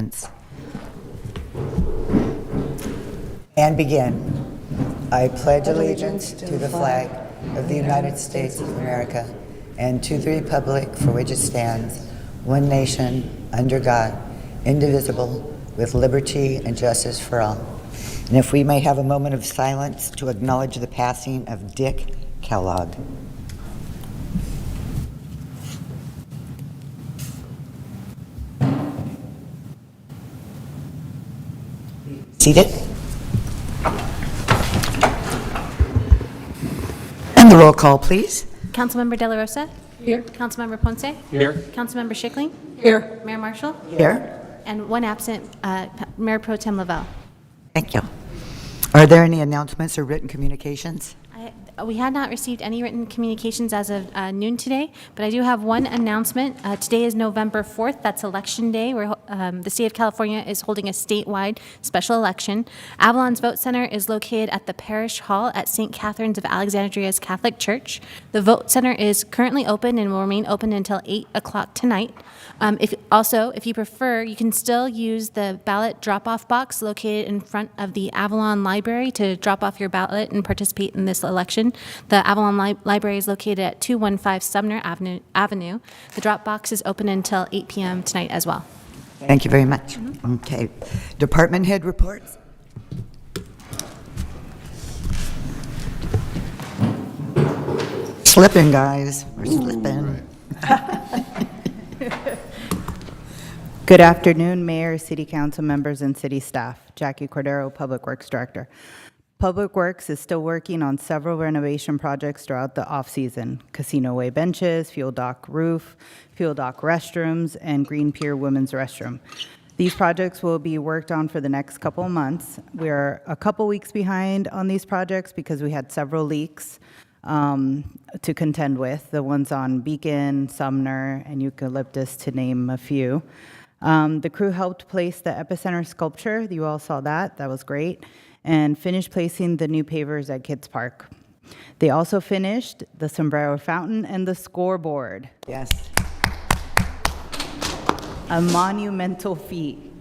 allegiance. And begin. I pledge allegiance to the flag of the United States of America and to the republic for which it stands, one nation, under God, indivisible, with liberty and justice for all. And if we may have a moment of silence to acknowledge the passing of Dick Kellogg. Seated. And the roll call, please. Councilmember De La Rosa? Here. Councilmember Ponce? Here. Councilmember Schickling? Here. Mayor Marshall? Here. And one absent, Mayor Pro Tem Lavelle. Thank you. Are there any announcements or written communications? We had not received any written communications as of noon today, but I do have one announcement. Today is November 4th. That's Election Day, where the state of California is holding a statewide special election. Avalon's Vote Center is located at the Parish Hall at St. Catherine's of Alexandria's Catholic Church. The Vote Center is currently open and will remain open until 8 o'clock tonight. If you prefer, you can still use the ballot drop-off box located in front of the Avalon Library to drop off your ballot and participate in this election. The Avalon Library is located at 215 Sumner Avenue. The drop box is open until 8 p.m. tonight as well. Thank you very much. Okay. Department head reports. Slipping, guys. We're slipping. Good afternoon, Mayor, City Council members, and City staff. Jackie Cordero, Public Works Director. Public Works is still working on several renovation projects throughout the off-season. Casino Way benches, Fuel Dock roof, Fuel Dock restrooms, and Green Pier women's restroom. These projects will be worked on for the next couple of months. We're a couple weeks behind on these projects because we had several leaks to contend with, the ones on Beacon, Sumner, and Eucalyptus, to name a few. The crew helped place the Epicenter sculpture. You all saw that. That was great. And finished placing the new pavers at Kids Park. They also finished the Sombrero Fountain and the scoreboard. Yes. A monumental feat.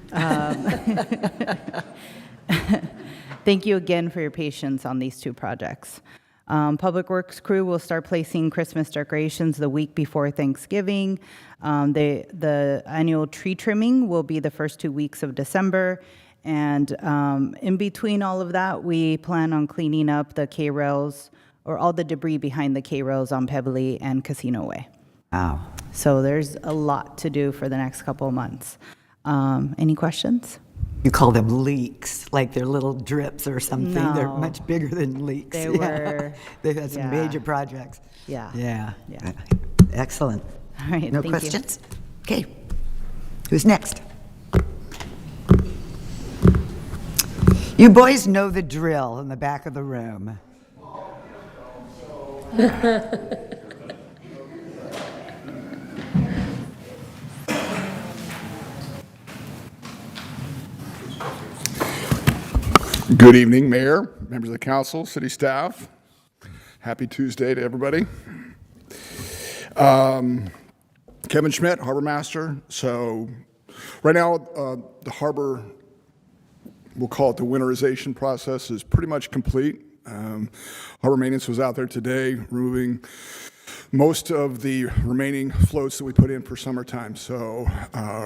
Thank you again for your patience on these two projects. Public Works crew will start placing Christmas decorations the week before Thanksgiving. The annual tree trimming will be the first 2 weeks of December. And in between all of that, we plan on cleaning up the K-rails or all the debris behind the K-rails on Pebbly and Casino Way. Wow. So there's a lot to do for the next couple of months. Any questions? You call them leaks, like they're little drips or something. No. They're much bigger than leaks. They were. They've had some major projects. Yeah. Yeah. Yeah. Excellent. All right, No thank questions? Okay. Who's next? You boys know the drill in the back of the room. Good evening, Mayor, members of the council, city staff. Happy Tuesday to everybody. Kevin Schmidt, Harbor Master. So right now, the harbor, we'll call it the winterization process, is pretty much complete. Harbor maintenance was out there today removing most of the remaining floats that we put in for summertime. So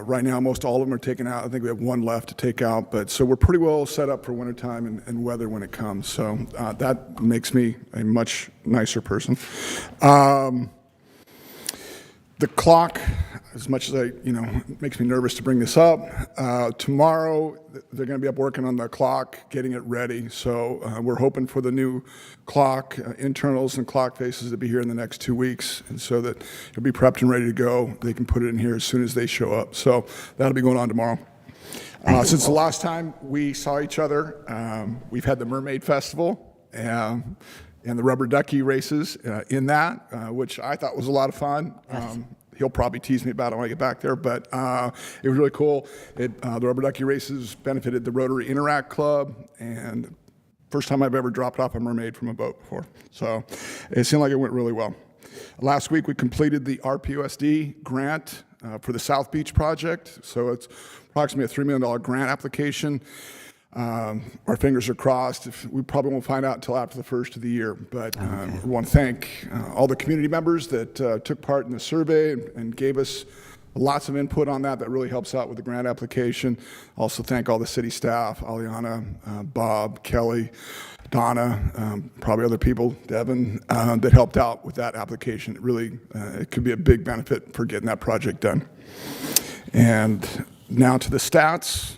right now, most all of them are taken out. I think we have one left to take out, but so we're pretty well set up for wintertime and weather when it comes. So that makes me a much nicer person. The clock, as much as it makes me nervous to bring this up. Tomorrow, they're going to be up working on the clock, getting it ready. So we're hoping for the new clock, internals and clock faces to be here in the next 2 weeks, and so that it'll be prepped and ready to go. They can put it in here as soon as they show up. So that'll be going on tomorrow. Since the last time we saw each other, we've had the Mermaid Festival and the rubber ducky races in that, which I thought was a lot of fun. Yes. He'll probably tease me about it when I get back there, but it was really cool. The rubber ducky races benefited the Rotary Interact Club, and first time I've ever dropped off a mermaid from a boat before. So it seemed like it went really well. Last week we completed the RPUSD grant for the South Beach project. So it's approximately a $3 million grant application. Our fingers are crossed. We probably won't find out until after the first of the year, but we want to thank all the community members that took part in the survey and gave us lots of input on that. That really helps out with the grant application. Also thank all the city staff, Aliana, Bob, Kelly, Donna, probably other people, Devin, that helped out with that application. It really, it could be a big benefit for getting that project done. And now to the stats.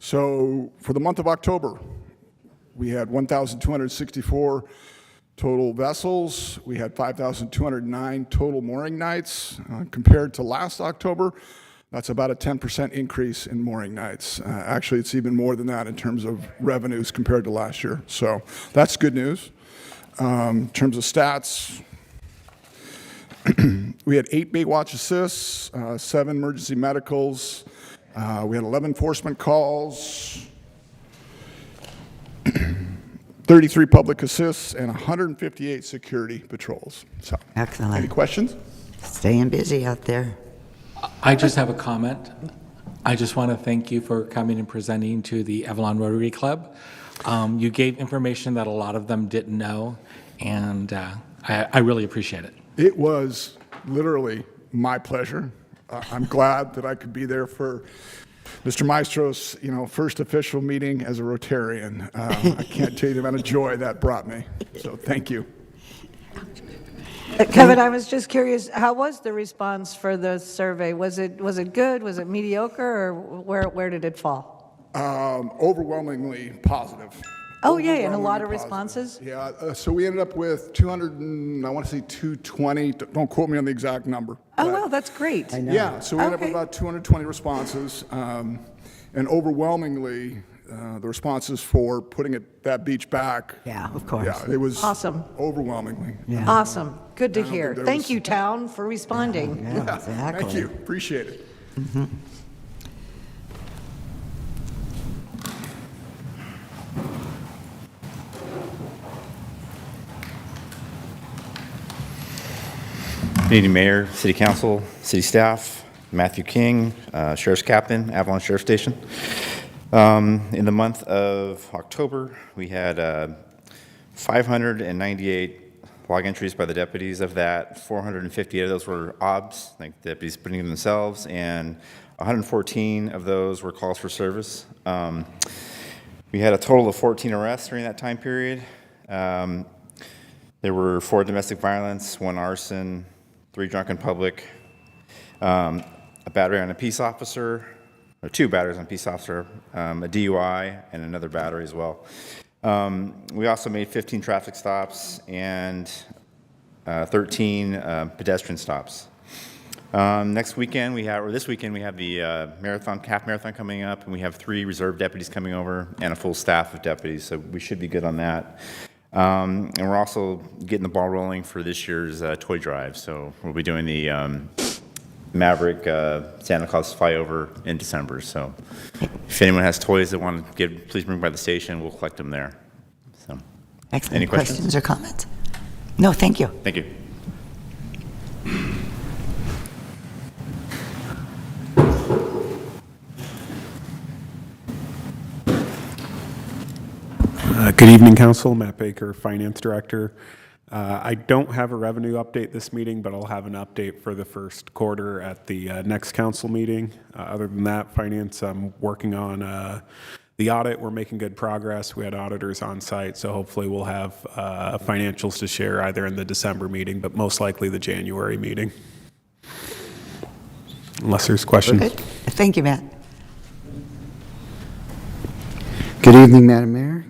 So for the month of October, we had 1,264 total vessels. We had 5,209 total mooring nights. Compared to last October, that's about a 10% increase in mooring nights. Actually, it's even more than that in terms of revenues compared to last year. So that's good news. In terms of stats, we had 8 Baitwatch assists, 7 emergency medicals. We had 11 enforcement calls, 33 public assists, and 158 security patrols. So, Excellent. any questions? Staying busy out there. I just have a comment. I just want to thank you for coming and presenting to the Avalon Rotary Club. You gave information that a lot of them didn't know, and I really appreciate it. It was literally my pleasure. I'm glad that I could be there for Mr. Maestro's, first official meeting as a Rotarian. I can't tell you the amount of joy that brought me. So thank you. Kevin, I was just curious, how was the response for the survey? Was it good? Was it mediocre? Or where did it fall? Overwhelmingly positive. Oh, yeah, and a lot of Overwhelmingly responses? positive. Yeah, so we ended up with 200, I want to say 220. Don't quote me on the exact number. Oh, but- wow, that's great. Yeah, so we ended up with Okay. about 220 responses, and overwhelmingly, the responses for putting that beach back. Yeah, of course. Yeah, it was Awesome. overwhelmingly. Awesome. Good to don't hear. think there Thank was- you, town, for responding. Yeah, exactly. Thank you, appreciate it. Good evening, Mayor, City Council, City Staff, Matthew King, Sheriff's Captain, Avalon Sheriff Station. In the month of October, we had 598 log entries by the deputies. Of that, 458 of those were OBS, like deputies putting them themselves, and 114 of those were calls for service. We had a total of 14 arrests during that time period. There were 4 domestic violence, 1 arson, 3 drunk in public, a battery on a peace officer, or 2 batteries on a peace officer, a DUI, and another battery as well. We also made 15 traffic stops and 13 pedestrian stops. This weekend we have the half marathon coming up, and we have 3 reserve deputies coming over and a full staff of deputies, so we should be good on that. And we're also getting the ball rolling for this year's toy drive. So we'll be doing the Maverick Santa Claus flyover in December. So if anyone has toys that want to give, please bring by the station. We'll collect them there. So, Excellent. Any questions? or comments? No, thank you. thank you. Good evening, Council. Matt Baker, Finance Director. I don't have a revenue update this meeting, but I'll have an update for the first quarter at the next council meeting. Other than that, Finance, I'm working on the audit. We're making good progress. We had auditors on site, so hopefully we'll have financials to share either in the December meeting, but most likely the January meeting. Unless there's questions. Good. Thank you, Matt. Good evening, Madam Mayor,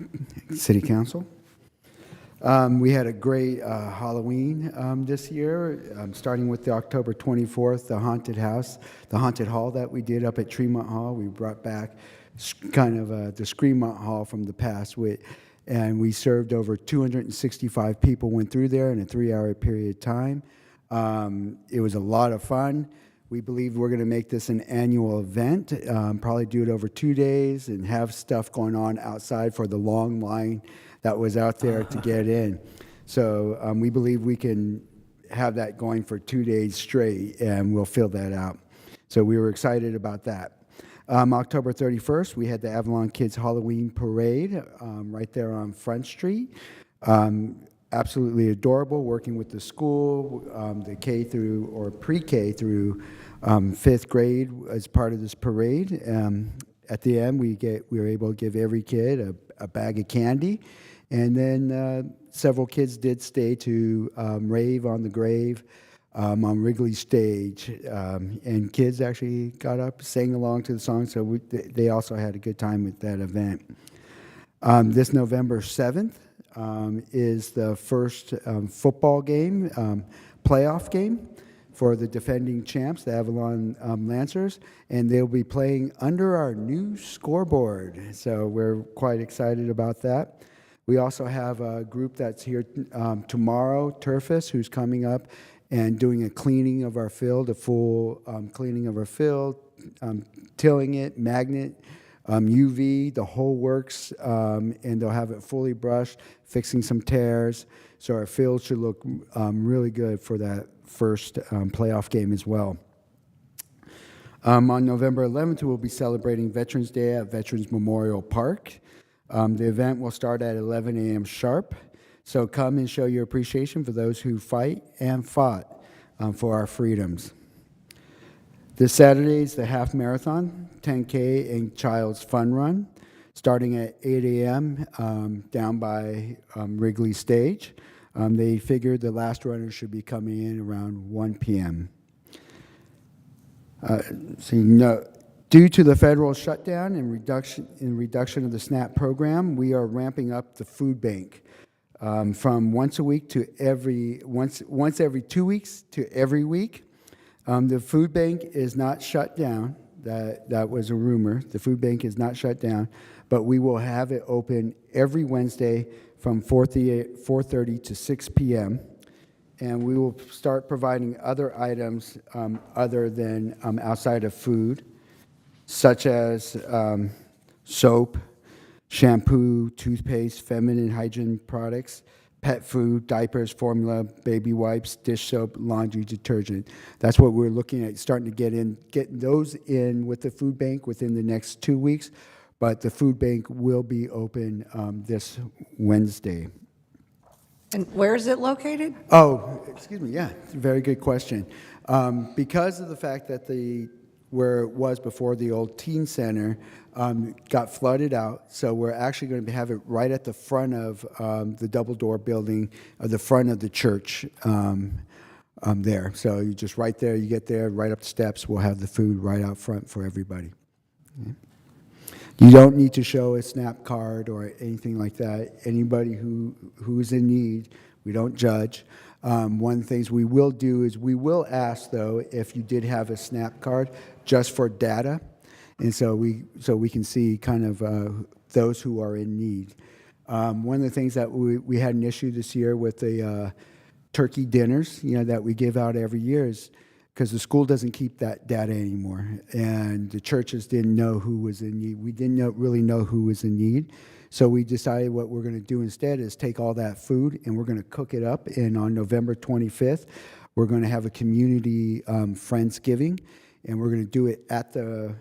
City Council. We had a great Halloween this year, starting with the October 24th, the haunted house, the haunted hall that we did up at Tremont Hall. We brought back kind of the Screamont Hall from the past, and we served over 265 people went through there in a 3-hour period of time. It was a lot of fun. We believe we're going to make this an annual event, probably do it over 2 days and have stuff going on outside for the long line that was out there to get in. So we believe we can have that going for 2 days straight, and we'll fill that out. So we were excited about that. October 31st, we had the Avalon Kids Halloween Parade right there on Front Street. Absolutely adorable, working with the school, the K through or pre-K through 5th grade as part of this parade. At the end, we were able to give every kid a bag of candy, and then several kids did stay to rave on the grave on Wrigley Stage, and kids actually got up, sang along to the song, so they also had a good time with that event. This November 7th is the first football game, playoff game for the defending champs, the Avalon Lancers, and they'll be playing under our new scoreboard. So we're quite excited about that. We also have a group that's here tomorrow, Turfus, who's coming up and doing a cleaning of our field, a full cleaning of our field, tilling it, magnet, UV, the whole works, and they'll have it fully brushed, fixing some tears. So our field should look really good for that first playoff game as well. On November 11th, we'll be celebrating Veterans Day at Veterans Memorial Park. The event will start at 11 a.m. sharp. So come and show your appreciation for those who fight and fought for our freedoms. This Saturday is the half marathon, 10K and Child's Fun Run, starting at 8 a.m. Down by Wrigley Stage. They figured the last runners should be coming in around 1 p.m. Due to the federal shutdown and reduction of the SNAP program, we are ramping up the food bank from once a week to once every 2 weeks to every week. The food bank is not shut down. That was a rumor. The food bank is not shut down, but we will have it open every Wednesday from 4:30 to 6 p.m. And we will start providing other items other than outside of food, such as soap, shampoo, toothpaste, feminine hygiene products, pet food, diapers, formula, baby wipes, dish soap, laundry detergent. That's what we're looking at, starting to get those in with the food bank within the next 2 weeks. But the food bank will be open this Wednesday. And where is it located? Oh, excuse me, yeah, very good question. Because of the fact that where it was before the old teen center got flooded out, so we're actually going to have it right at the front of the double door building, the front of the church there. So you just right there, you get there, right up the steps, we'll have the food right out front for everybody. Yeah. You don't need to show a SNAP card or anything like that. Anybody who's in need, we don't judge. One of the things we will do is we will ask, though, if you did have a SNAP card, just for data, and so we can see kind of those who are in need. One of the things that we had an issue this year with the turkey dinners, that we give out every year is because the school doesn't keep that data anymore, and the churches didn't know who was in need. We didn't really know who was in need, so we decided what we're going to do instead is take all that food and we're going to cook it up, and on November 25th, we're going to have a community Friendsgiving, and we're going to do it at the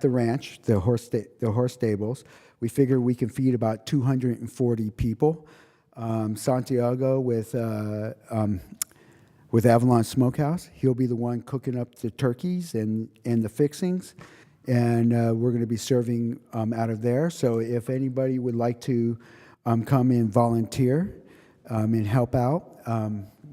ranch, the horse stables. We figure we can feed about 240 people. Santiago with Avalon Smokehouse, he'll be the one cooking up the turkeys and the fixings, and we're going to be serving out of there. So if anybody would like to come and volunteer and help out,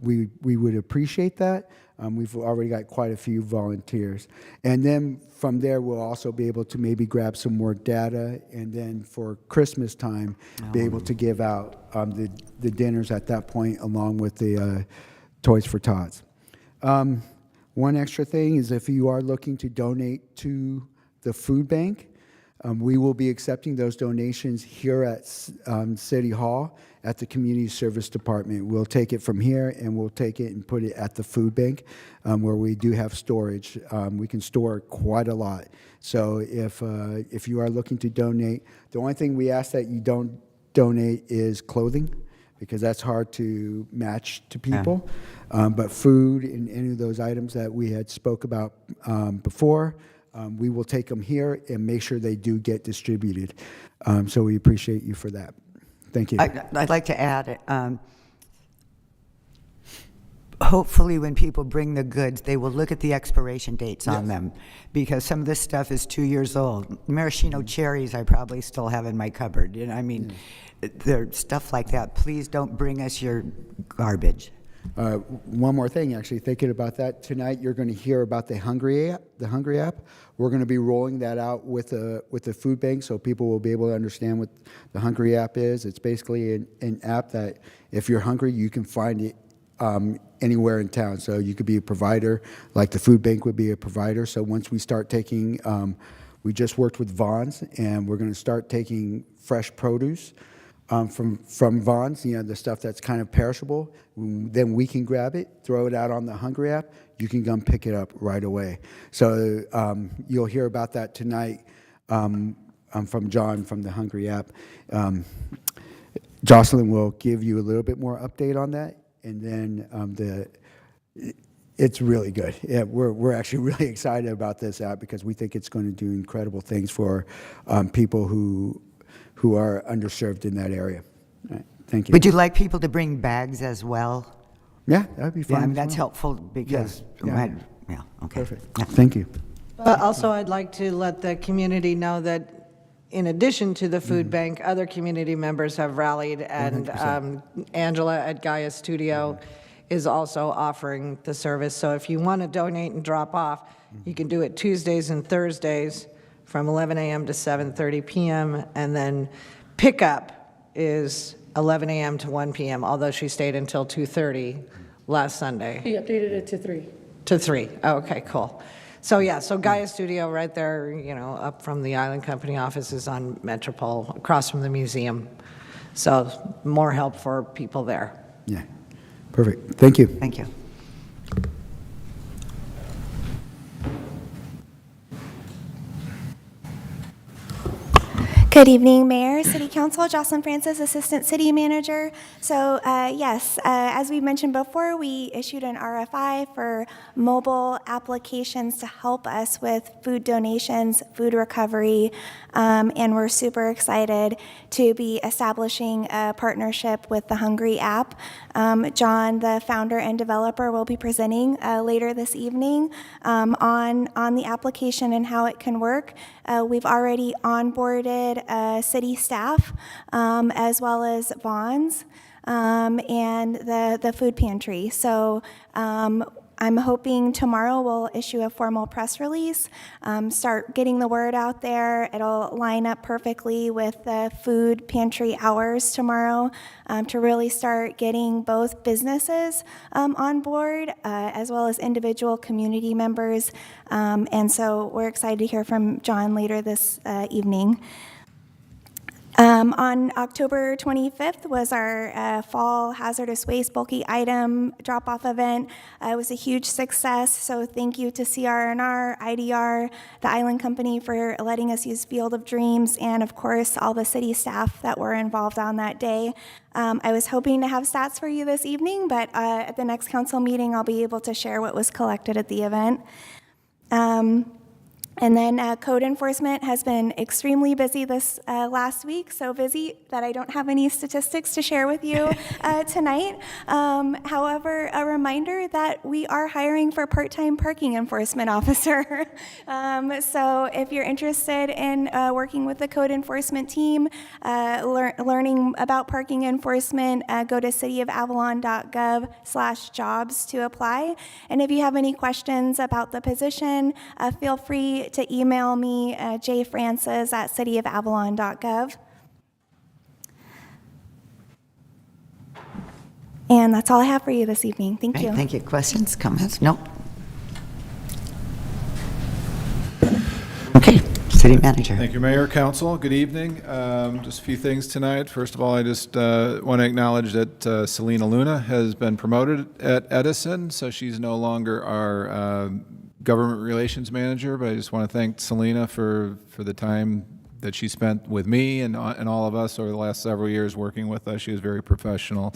we would appreciate that. We've already got quite a few volunteers. And then from there, we'll also be able to maybe grab some more data, and then for Christmas time, be able to give out the dinners at that point, along with the Toys for Tots. One extra thing is if you are looking to donate to the food bank, we will be accepting those donations here at City Hall at the Community Service Department. We'll take it from here and we'll take it and put it at the food bank where we do have storage. We can store quite a lot. So if you are looking to donate, the only thing we ask that you don't donate is clothing, because that's hard to match to people. But food and any of those items that we had spoke about before, we will take them here and make sure they do get distributed. So we appreciate you for that. Thank you. I'd like to add, hopefully when people bring the goods, they will look at the expiration dates on them, because some of this stuff is 2 years old. Maraschino cherries I probably still have in my cupboard. You know, I mean, there's stuff like that. Please don't bring us your garbage. One more thing, actually, thinking about that tonight, you're going to hear about the Hungry app. We're going to be rolling that out with the food bank, so people will be able to understand what the Hungry app is. It's basically an app that if you're hungry, you can find it anywhere in town. So you could be a provider, like the food bank would be a provider. So once we start taking, we just worked with Vons, and we're going to start taking fresh produce from Vons, you know, the stuff that's kind of perishable. Then we can grab it, throw it out on the Hungry app. You can come pick it up right away. So you'll hear about that tonight from John from the Hungry app. Jocelyn will give you a little bit more update on that. And then it's really good. Yeah, we're actually really excited about this app because we think it's going to do incredible things for people who are underserved in that area. All right, thank you. Would you like people to bring bags as well? Yeah, that would be fine. Yeah, I mean, as that's well. helpful because, Yeah. Okay. Perfect. Thank you. Also, I'd like to let the community know that in addition to the food bank, other community members have rallied, and Angela at Gaia Studio is also offering the service. So if you want to donate and drop off, you can do it Tuesdays and Thursdays from 11 a.m. to 7:30 p.m., and then pickup is 11 a.m. to 1 p.m., although she stayed until 2:30 last Sunday. He updated it to 3. To 3. Oh, okay, cool. So yeah, so Gaia Studio right there, you know, up from the Island Company offices on Metropole, across from the museum. So more help for people there. Yeah, perfect. Thank you. Thank you. Good evening, Mayor, City Council, Jocelyn Francis, Assistant City Manager. So yes, as we mentioned before, we issued an RFI for mobile applications to help us with food donations, food recovery, and we're super excited to be establishing a partnership with the Hungry app. John, the founder and developer, will be presenting later this evening on the application and how it can work. We've already onboarded city staff as well as Vons and the food pantry. So I'm hoping tomorrow we'll issue a formal press release, start getting the word out there. It'll line up perfectly with the food pantry hours tomorrow to really start getting both businesses on board as well as individual community members. And so we're excited to hear from John later this evening. On October 25th was our fall hazardous waste bulky item drop-off event. It was a huge success, so thank you to CR&R, IDR, the Island Company for letting us use Field of Dreams, and of course all the city staff that were involved on that day. I was hoping to have stats for you this evening, but at the next council meeting I'll be able to share what was collected at the event. And then code enforcement has been extremely busy this last week, so busy that I don't have any statistics to share with you tonight. However, a reminder that we are hiring for part-time parking enforcement officer. So if you're interested in working with the code enforcement team, learning about parking enforcement, go to cityofavalon.gov/jobs to apply. And if you have any questions about the position, feel free to email me, jfrancis@cityofavalon.gov. And that's all I have for you this evening. Thank you. Thank you. Questions, comments? No? Okay, City Manager. Thank you, Mayor, Council. Good evening. Just a few things tonight. First of all, I just want to acknowledge that Selena Luna has been promoted at Edison, so she's no longer our government relations manager, but I just want to thank Selena for the time that she spent with me and all of us over the last several years working with us. She was very professional,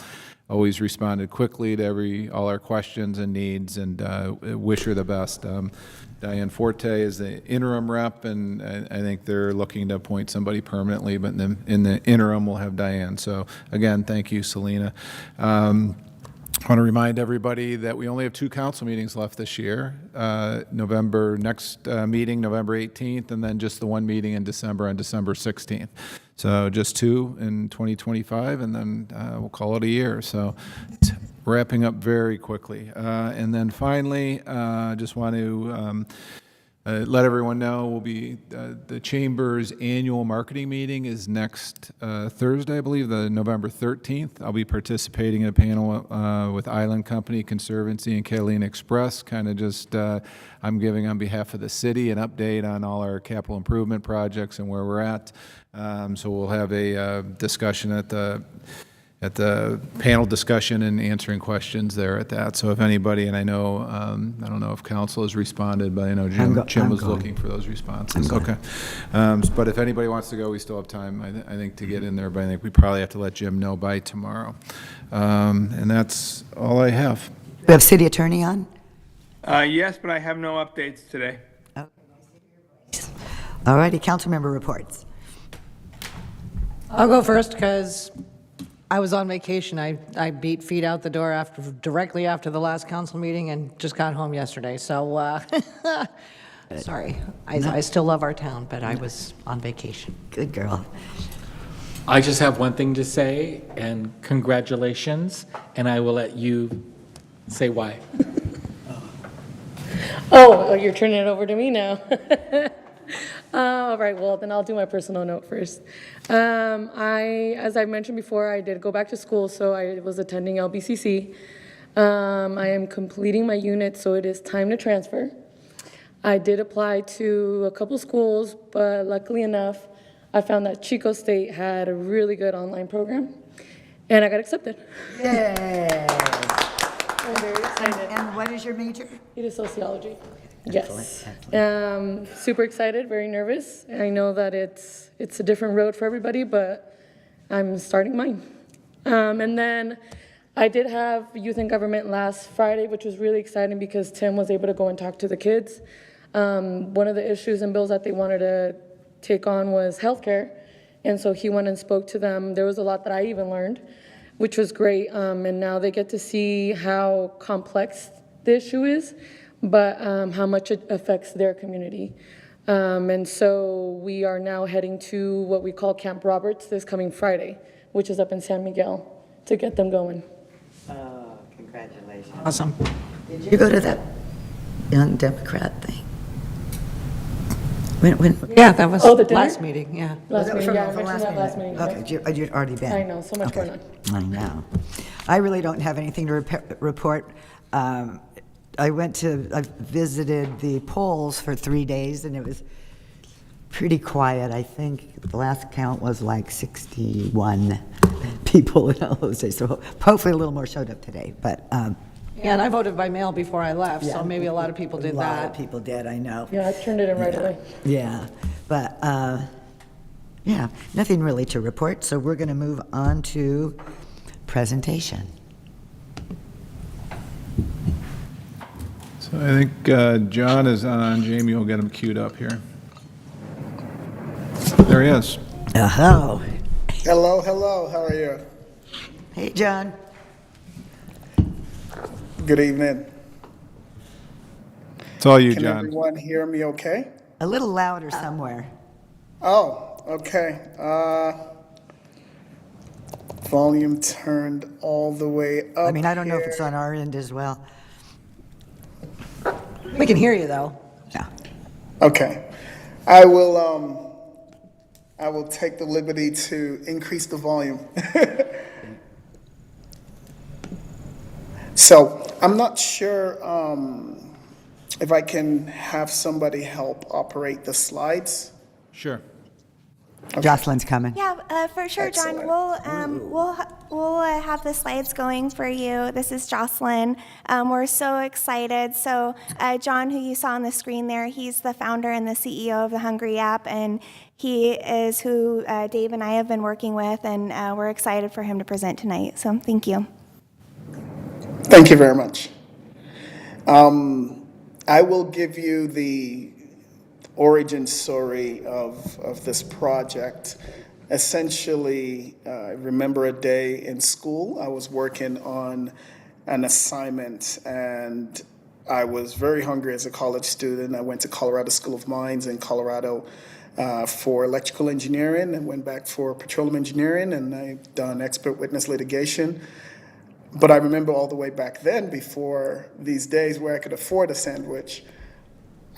always responded quickly to all our questions and needs, and wish her the best. Diane Forte is the interim rep, and I think they're looking to appoint somebody permanently, but in the interim, we'll have Diane. So again, thank you, Selena. I want to remind everybody that we only have 2 council meetings left this year. Next meeting, November 18th, and then just the one meeting in December on December 16th. So just 2 in 2025, and then we'll call it a year. So it's wrapping up very quickly. And then finally, just want to let everyone know the Chamber's annual marketing meeting is next Thursday, I believe, the November 13th. I'll be participating in a panel with Island Company, Conservancy, and Catalina Express. Kind of just, I'm giving on behalf of the city an update on all our capital improvement projects and where we're at. So we'll have a discussion at the panel discussion and answering questions there at that. So if anybody, and I know, I don't know if council has responded, but I know Jim was looking for those responses. Okay. But if anybody wants to go, we still have time, I think, to get in there, but I think we probably have to let Jim know by tomorrow. And that's all I have. We have city attorney on? Yes, but I have no updates today. All righty, council member reports. I'll go first because I was on vacation. I beat feet out the door directly after the last council meeting and just got home yesterday. So, sorry. I still love our town, but I was on vacation. Good girl. I just have one thing to say, and congratulations, and I will let you say why. Oh, you're turning it over to me now. All right, well, then I'll do my personal note first. As I mentioned before, I did go back to school, so I was attending LBCC. I am completing my unit, so it is time to transfer. I did apply to a couple schools, but luckily enough, I found that Chico State had a really good online program, and I got accepted. Yay! I'm very excited. And what is your major? It is sociology. Excellent, Yes. Super excited, very nervous. I know that it's a different road for everybody, but I'm starting mine. And then I did have youth and government last Friday, which was really exciting because Tim was able to go and talk to the kids. One of the issues and bills that they wanted to take on was healthcare. And so he went and spoke to them. There was a lot that I even learned, which was great. And now they get to see how complex the issue is, but how much it affects their community. And so we are now heading to what we call Camp Roberts this coming Friday, which is up in San Miguel, to get them going. Oh, congratulations. Awesome. Did you go to that Young Democrat thing? When? Yeah, that was Oh, the dinner? last meeting, yeah. Last meeting, yeah, I From the mentioned that last meeting. Okay, you'd already been. I know, so much going on. I know. I really don't have anything to report. I visited the polls for 3 days, and it was pretty quiet. I think the last count was like 61 people in all those days. So hopefully a little more showed up today. But Yeah, and I voted by mail before I left, yeah, so maybe a lot of people did A lot that. of people did, I know. Yeah, I turned it in right away. Yeah, but yeah, nothing really to report. So we're going to move on to presentation. So I think John is on. Jamie will get him queued up here. There he is. Oh, Hello, hello, how are you? hey, John. Good evening. It's all you, Can John. everyone hear me okay? A little louder somewhere. Oh, okay. Volume turned all the way up. I mean, I don't know if it's here. on our end as well. We can hear you, though. Yeah. Okay. I will take the liberty to increase the volume. So, I'm not sure if I can have somebody help operate the slides. Sure. Jocelyn's coming. Yeah, for sure, John. Excellent. We'll have the slides going for you. This is Jocelyn. We're so excited. So, John, who you saw on the screen there, he's the founder and the CEO of the Hungry app, and he is who Dave and I have been working with, and we're excited for him to present tonight. So, thank you. Thank you very much. I will give you the origin story of this project. Essentially, I remember a day in school. I was working on an assignment, and I was very hungry as a college student. I went to Colorado School of Mines in Colorado for electrical engineering, and went back for petroleum engineering, and I've done expert witness litigation. But I remember all the way back then, before these days where I could afford a sandwich,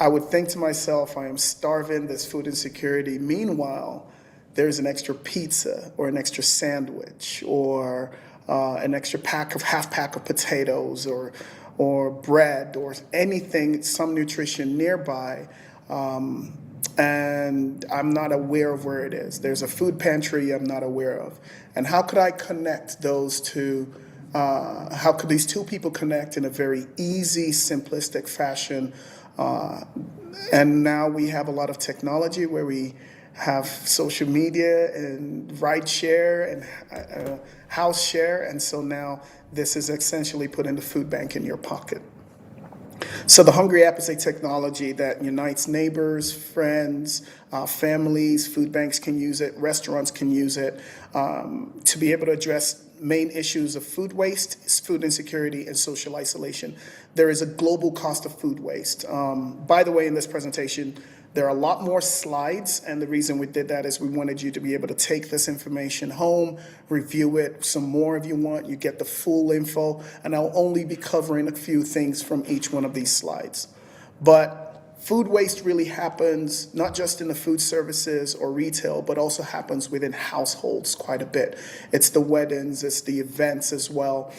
I would think to myself, I am starving, there's food insecurity. Meanwhile, there's an extra pizza or an extra sandwich or an extra half pack of potatoes or bread or anything, some nutrition nearby. And I'm not aware of where it is. There's a food pantry I'm not aware of. And how could I connect those two? How could these two people connect in a very easy, simplistic fashion? And now we have a lot of technology where we have social media and ride share and house share. And so now this is essentially putting the food bank in your pocket. So the Hungry app is a technology that unites neighbors, friends, families. Food banks can use it. Restaurants can use it to be able to address main issues of food waste, food insecurity, and social isolation. There is a global cost of food waste. By the way, in this presentation, there are a lot more slides, and the reason we did that is we wanted you to be able to take this information home, review it some more if you want. You get the full info, and I'll only be covering a few things from each one of these slides. But food waste really happens not just in the food services or retail, but also happens within households quite a bit. It's the weddings, it's the events as well.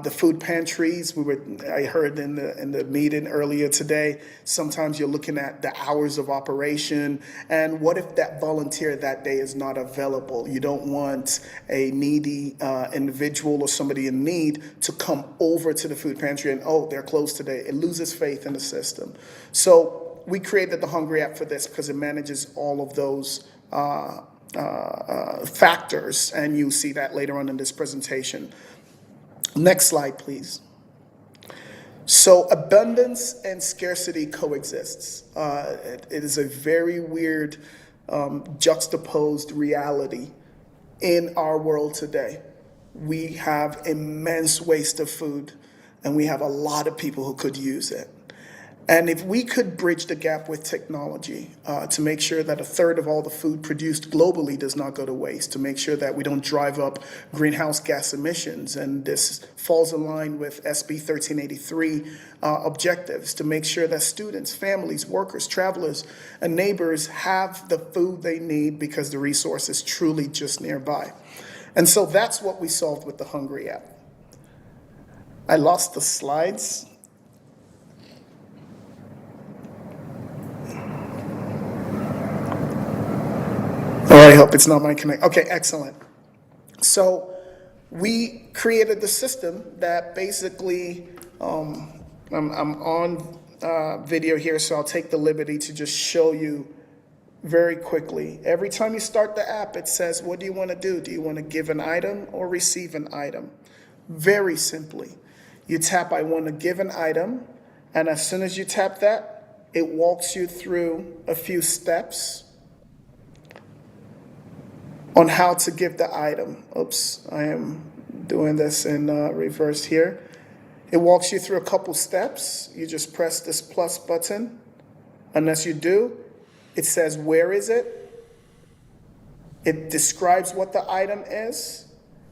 The food pantries, I heard in the meeting earlier today, sometimes you're looking at the hours of operation, and what if that volunteer that day is not available? You don't want a needy individual or somebody in need to come over to the food pantry and, oh, they're closed today. It loses faith in the system. So we created the Hungry app for this because it manages all of those factors, and you'll see that later on in this presentation. Next slide, please. So abundance and scarcity coexists. It is a very weird juxtaposed reality in our world today. We have immense waste of food, and we have a lot of people who could use it. And if we could bridge the gap with technology to make sure that a third of all the food produced globally does not go to waste, to make sure that we don't drive up greenhouse gas emissions, and this falls in line with SB 1383 objectives, to make sure that students, families, workers, travelers, and neighbors have the food they need because the resource is truly just nearby. And so that's what we solved with the Hungry app. I lost the slides. I hope it's not my connect. Okay, excellent. So we created the system that basically, I'm on video here, so I'll take the liberty to just show you very quickly. Every time you start the app, it says, what do you want to do? Do you want to give an item or receive an item? Very simply, you tap, I want to give an item, and as soon as you tap that, it walks you through a few steps on how to give the item. Oops, I am doing this in reverse here. It walks you through a couple steps. You just press this plus button. Unless you do, it says, where is it? It describes what the item is,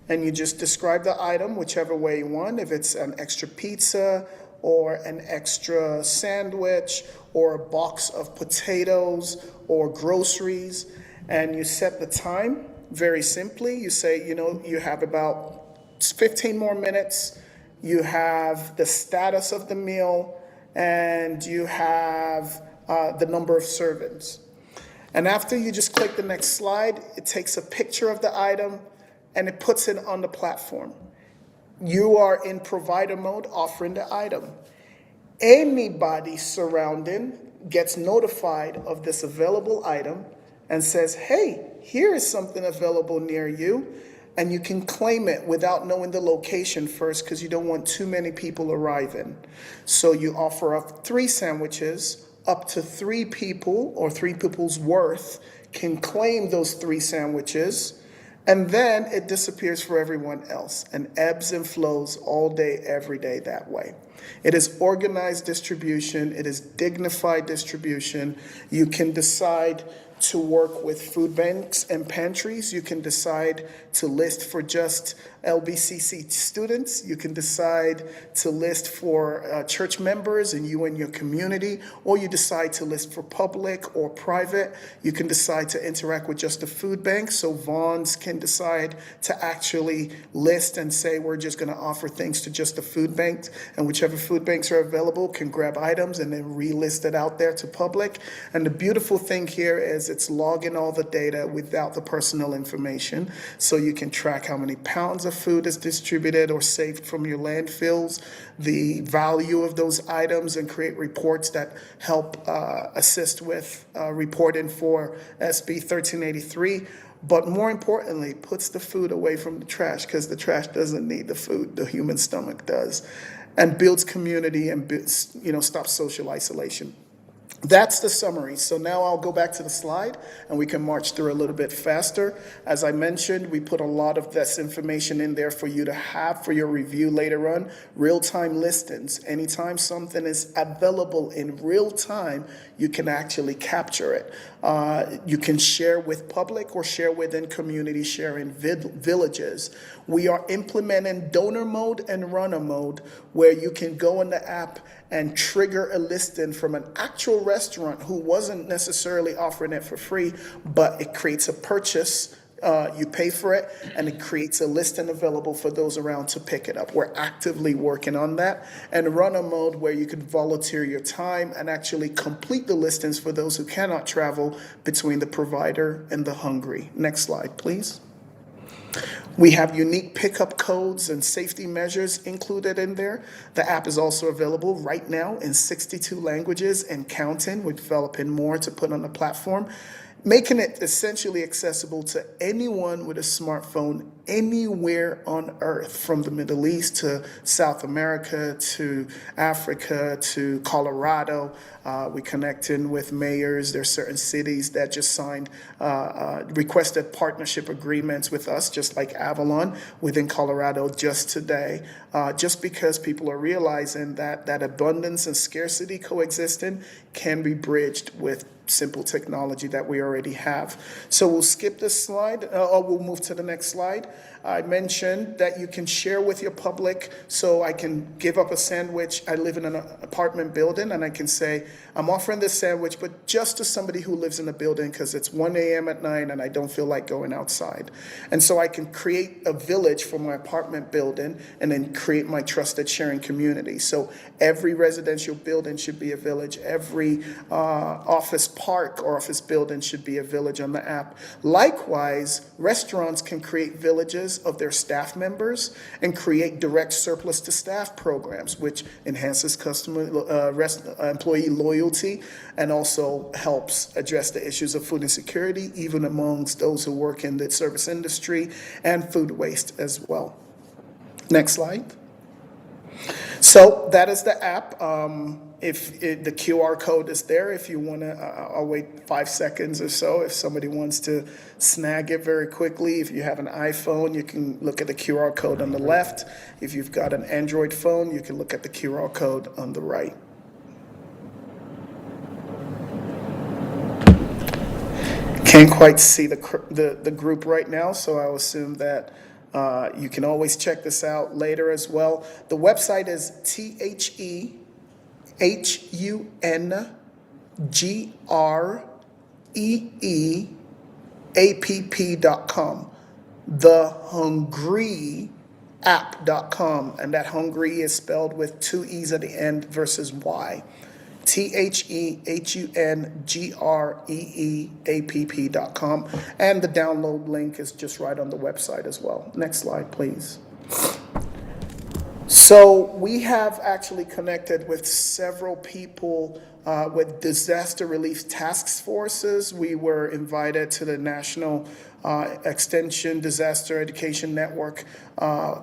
and you just describe the item whichever way you want. If it's an extra pizza or an extra sandwich or a box of potatoes or groceries, and you set the time. Very simply, you say, you have about 15 more minutes, you have the status of the meal, and you have the number of servings. And after you just click the next slide, it takes a picture of the item and it puts it on the platform. You are in provider mode offering the item. Anybody surrounding gets notified of this available item and says, hey, here is something available near you, and you can claim it without knowing the location first because you don't want too many people arriving. So you offer up 3 sandwiches, up to 3 people or 3 people's worth can claim those 3 sandwiches, and then it disappears for everyone else and ebbs and flows all day, every day that way. It is organized distribution. It is dignified distribution. You can decide to work with food banks and pantries. You can decide to list for just LBCC students. You can decide to list for church members and you and your community, or you decide to list for public or private. You can decide to interact with just the food bank. So Vons can decide to actually list and say, we're just going to offer things to just the food banks, and whichever food banks are available can grab items and then relist it out there to public. And the beautiful thing here is it's logging all the data without the personal information. So you can track how many pounds of food is distributed or saved from your landfills, the value of those items, and create reports that help assist with reporting for SB 1383. But more importantly, puts the food away from the trash, because the trash doesn't need the food, the human stomach does, and builds community and stops social isolation. That's the summary. So now I'll go back to the slide and we can march through a little bit faster. As I mentioned, we put a lot of this information in there for you to have for your review later on. Real-time listings. Anytime something is available in real time, you can actually capture it. You can share with public or share within community sharing villages. We are implementing donor mode and runner mode, where you can go in the app and trigger a listing from an actual restaurant who wasn't necessarily offering it for free, but it creates a purchase. You pay for it, and it creates a listing available for those around to pick it up. We're actively working on that. And runner mode, where you can volunteer your time and actually complete the listings for those who cannot travel between the provider and the hungry. Next slide, please. We have unique pickup codes and safety measures included in there. The app is also available right now in 62 languages and counting. We're developing more to put on the platform, making it essentially accessible to anyone with a smartphone anywhere on earth, from the Middle East to South America to Africa to Colorado. We connecting with mayors. There's certain cities that just signed requested partnership agreements with us, just like Avalon within Colorado just today, just because people are realizing that abundance and scarcity coexisting can be bridged with simple technology that we already have. So we'll skip this slide, or we'll move to the next slide. I mentioned that you can share with your public, so I can give up a sandwich. I live in an apartment building, and I can say, I'm offering this sandwich, but just to somebody who lives in the building, because it's 1 a.m. at night and I don't feel like going outside. And so I can create a village for my apartment building and then create my trusted sharing community. So every residential building should be a village. Every office park or office building should be a village on the app. Likewise, restaurants can create villages of their staff members and create direct surplus to staff programs, which enhances employee loyalty and also helps address the issues of food insecurity, even amongst those who work in the service industry, and food waste as well. Next slide. So that is the app. The QR code is there if you want to, I'll wait 5 seconds or so if somebody wants to snag it very quickly. If you have an iPhone, you can look at the QR code on the left. If you've got an Android phone, you can look at the QR code on the right. Can't quite see the group right now, so I'll assume that you can always check this out later as well. The website is TheHungreeApp.com, TheHungreeApp.com, and that hungry is spelled with 2 E's at the end versus Y. THEHUNGREEAPP.com. And the download link is just right on the website as well. Next slide, please. So we have actually connected with several people with disaster relief task forces. We were invited to the National Extension Disaster Education Network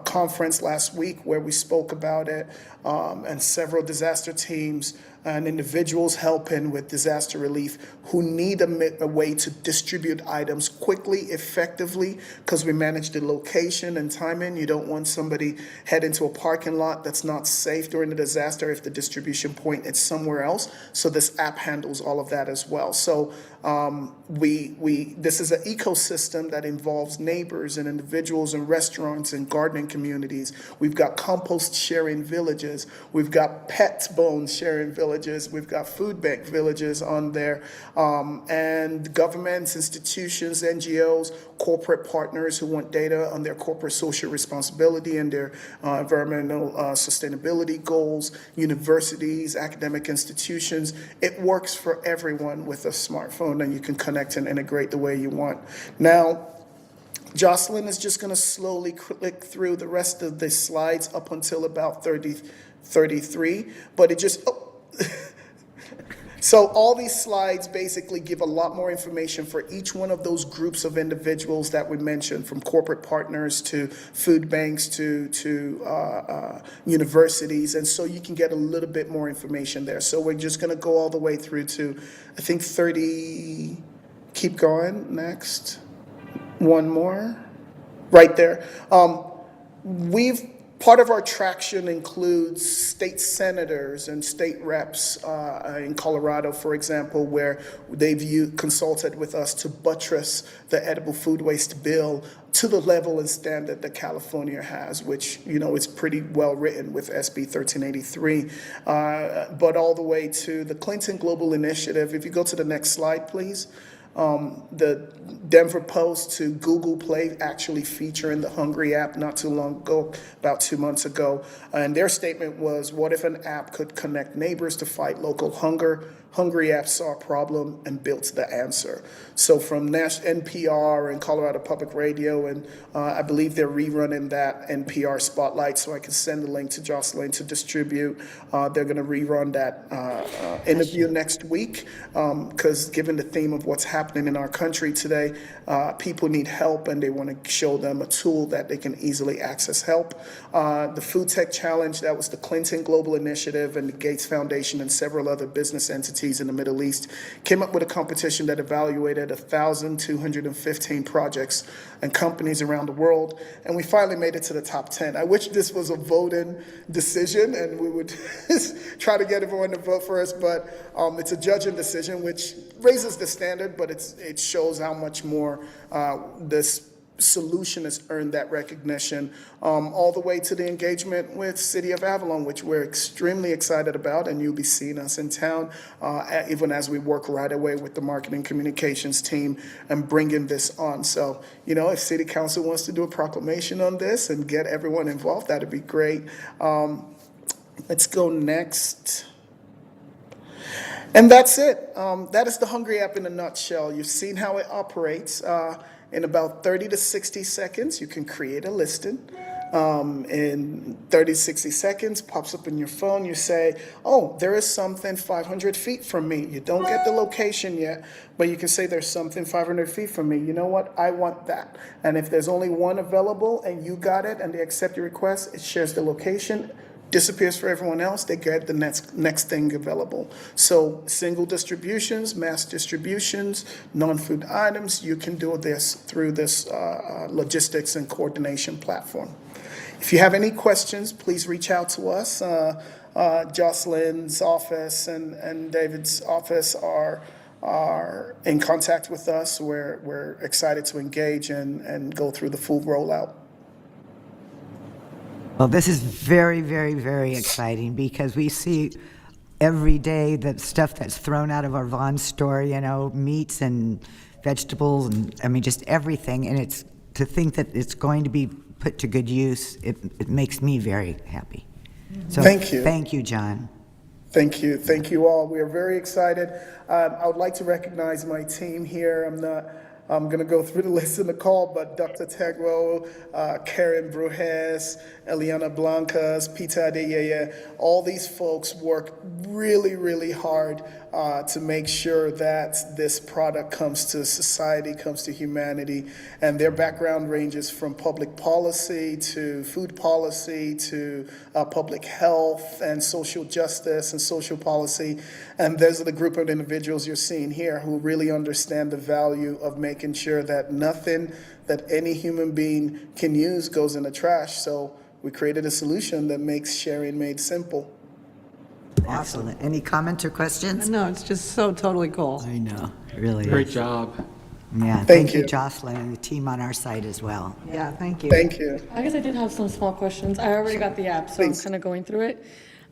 conference last week where we spoke about it, and several disaster teams and individuals helping with disaster relief who need a way to distribute items quickly, effectively, because we manage the location and timing. You don't want somebody head into a parking lot that's not safe during the disaster if the distribution point is somewhere else. So this app handles all of that as well. So this is an ecosystem that involves neighbors and individuals and restaurants and gardening communities. We've got compost sharing villages. We've got pet bones sharing villages. We've got food bank villages on there. And governments, institutions, NGOs, corporate partners who want data on their corporate social responsibility and their environmental sustainability goals, universities, academic institutions. It works for everyone with a smartphone, and you can connect and integrate the way you want. Now, Jocelyn is just going to slowly click through the rest of the slides up until about 33, but it just, So all these slides basically give a lot more information for each one of those groups of individuals that we mentioned, from corporate partners to food banks to universities. And so you can get a little bit more information there. So we're just going to go all the way through to, I think, 30. Keep going. Next. One more. Right there. Part of our traction includes state senators and state reps in Colorado, for example, where they've consulted with us to buttress the edible food waste bill to the level and standard that California has, which, is pretty well written with SB 1383, but all the way to the Clinton Global Initiative. If you go to the next slide, please. The Denver Post to Google Play actually featuring the Hungry app not too long ago, about 2 months ago. And their statement was, what if an app could connect neighbors to fight local hunger? Hungry app saw a problem and built the answer. So from NPR and Colorado Public Radio, and I believe they're rerunning that NPR Spotlight, so I can send the link to Jocelyn to distribute. They're going to rerun that interview next week, because given the theme of what's happening in our country today, people need help and they want to show them a tool that they can easily access help. The Food Tech Challenge, that was the Clinton Global Initiative and the Gates Foundation and several other business entities in the Middle East, came up with a competition that evaluated 1,215 projects and companies around the world, and we finally made it to the top 10. I wish this was a voting decision and we would try to get everyone to vote for us, but it's a judging decision, which raises the standard, but it shows how much more this solution has earned that recognition, all the way to the engagement with City of Avalon, which we're extremely excited about, and you'll be seeing us in town, even as we work right away with the marketing communications team and bringing this on. So, if City Council wants to do a proclamation on this and get everyone involved, that'd be great. Let's go next. And that's it. That is the Hungry app in a nutshell. You've seen how it operates. In about 30 to 60 seconds, you can create a listing. In 30 to 60 seconds, pops up in your phone. You say, oh, there is something 500 feet from me. You don't get the location yet, but you can say there's something 500 feet from me. You know what? I want that. And if there's only one available and you got it and they accept your request, it shares the location, disappears for everyone else, they get the next thing available. So single distributions, mass distributions, non-food items, you can do this through this logistics and coordination platform. If you have any questions, please reach out to us. Jocelyn's office and David's office are in contact with us. We're excited to engage and go through the full rollout. Well, this is very, very, very exciting because we see every day the stuff that's thrown out of our Vaughn store, meats and vegetables and just everything. And it's to think that it's going to be put to good use. It makes me very happy. So thank you. Thank you, John. Thank you. Thank you all. We are very excited. I would like to recognize my team here. I'm going to go through the list in the call, but Dr. Tegro, Karen Brujes, Eliana Blancas, Peter Adeyeye, all these folks work really, really hard to make sure that this product comes to society, comes to humanity, and their background ranges from public policy to food policy to public health and social justice and social policy. And those are the group of individuals you're seeing here who really understand the value of making sure that nothing that any human being can use goes in the trash. So we created a solution that makes sharing made simple. Excellent. Any comments or questions? No, it's just so totally cool. I know, it really Great is. job. Yeah, Thank you, you. Jocelyn, and the team on our side as well. Yeah, thank you. Thank you. I guess I did have some small questions. I already got the app, so I'm Please. kind of going through it.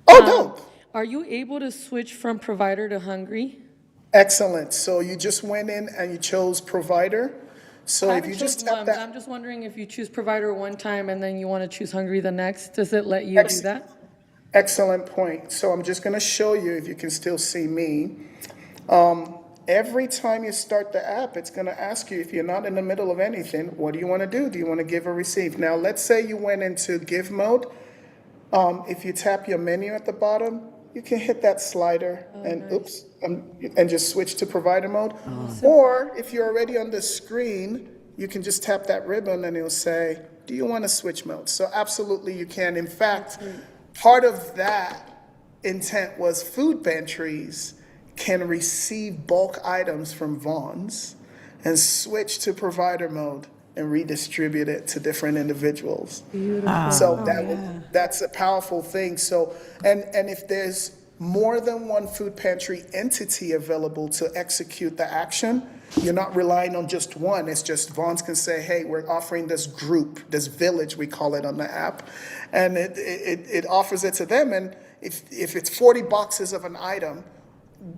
Oh, dope. Are you able to switch from provider to Hungry? Excellent. So you just went in and you chose provider. So I if you haven't just chosen tap one, that. I'm just wondering if you choose provider one time and then you want to choose Hungry the next, does it let you do that? Excellent point. So I'm just going to show you if you can still see me. Every time you start the app, it's going to ask you if you're not in the middle of anything, what do you want to do? Do you want to give or receive? Now, let's say you went into give mode. If you tap your menu at the bottom, you can hit that slider and just switch to provider mode. Or if you're already on the screen, you can just tap that ribbon and it'll say, do you want to switch mode? So absolutely you can. In fact, part of that intent was food pantries can receive bulk items from Vons and switch to provider mode and redistribute it to different individuals. So that's a powerful thing. So, and if there's more than one food pantry entity available to execute the action, you're not relying on just one. It's just Vons can say, hey, we're offering this group, this village, we call it on the app, and it offers it to them. And if it's 40 boxes of an item,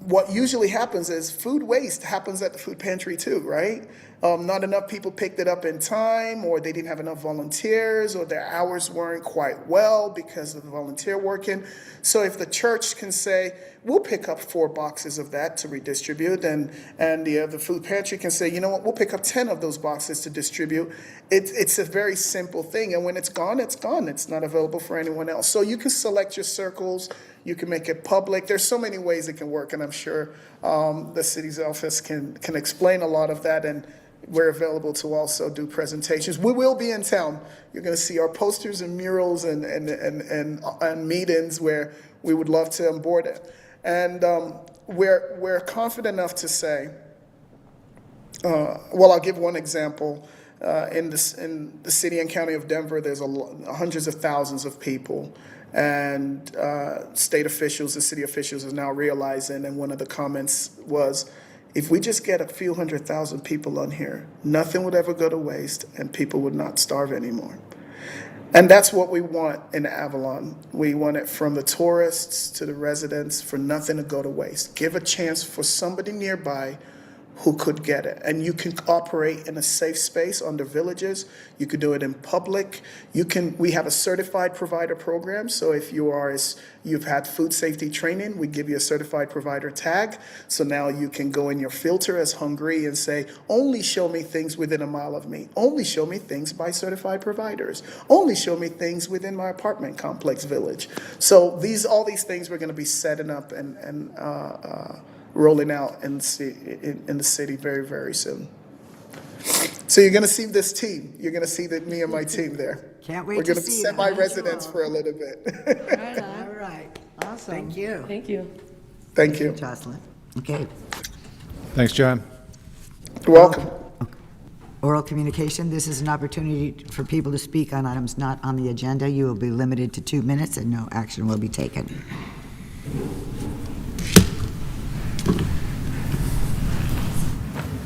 what usually happens is food waste happens at the food pantry too, right? Not enough people picked it up in time, or they didn't have enough volunteers, or their hours weren't quite well because of the volunteer working. So if the church can say, we'll pick up 4 boxes of that to redistribute, and the food pantry can say, you know what, we'll pick up 10 of those boxes to distribute. It's a very simple thing, and when it's gone, it's gone. It's not available for anyone else. So you can select your circles. You can make it public. There's so many ways it can work, and I'm sure the city's office can explain a lot of that, and we're available to also do presentations. We will be in town. You're going to see our posters and murals and meetings where we would love to onboard it. And we're confident enough to say, well, I'll give one example. In the city and county of Denver, there's hundreds of thousands of people. And state officials and city officials are now realizing, and one of the comments was, if we just get a few 100,000 people on here, nothing would ever go to waste and people would not starve anymore. And that's what we want in Avalon. We want it from the tourists to the residents, for nothing to go to waste. Give a chance for somebody nearby who could get it. And you can operate in a safe space under villages. You could do it in public. We have a certified provider program. So if you've had food safety training, we give you a certified provider tag. So now you can go in your filter as Hungry and say, only show me things within a mile of me. Only show me things by certified providers. Only show me things within my apartment complex village. So all these things we're going to be setting up and rolling out in the city very, very soon. So you're going to see this team. You're going to see me and my team there. Can't wait We're to going to be see them. semi-residents for a little bit. All right. Awesome. Thank you. Thank you. Thank you. Jocelyn. Okay. Thanks, John. You're welcome. Oral communication, this is an opportunity for people to speak on items not on the agenda. You will be limited to 2 minutes and no action will be taken.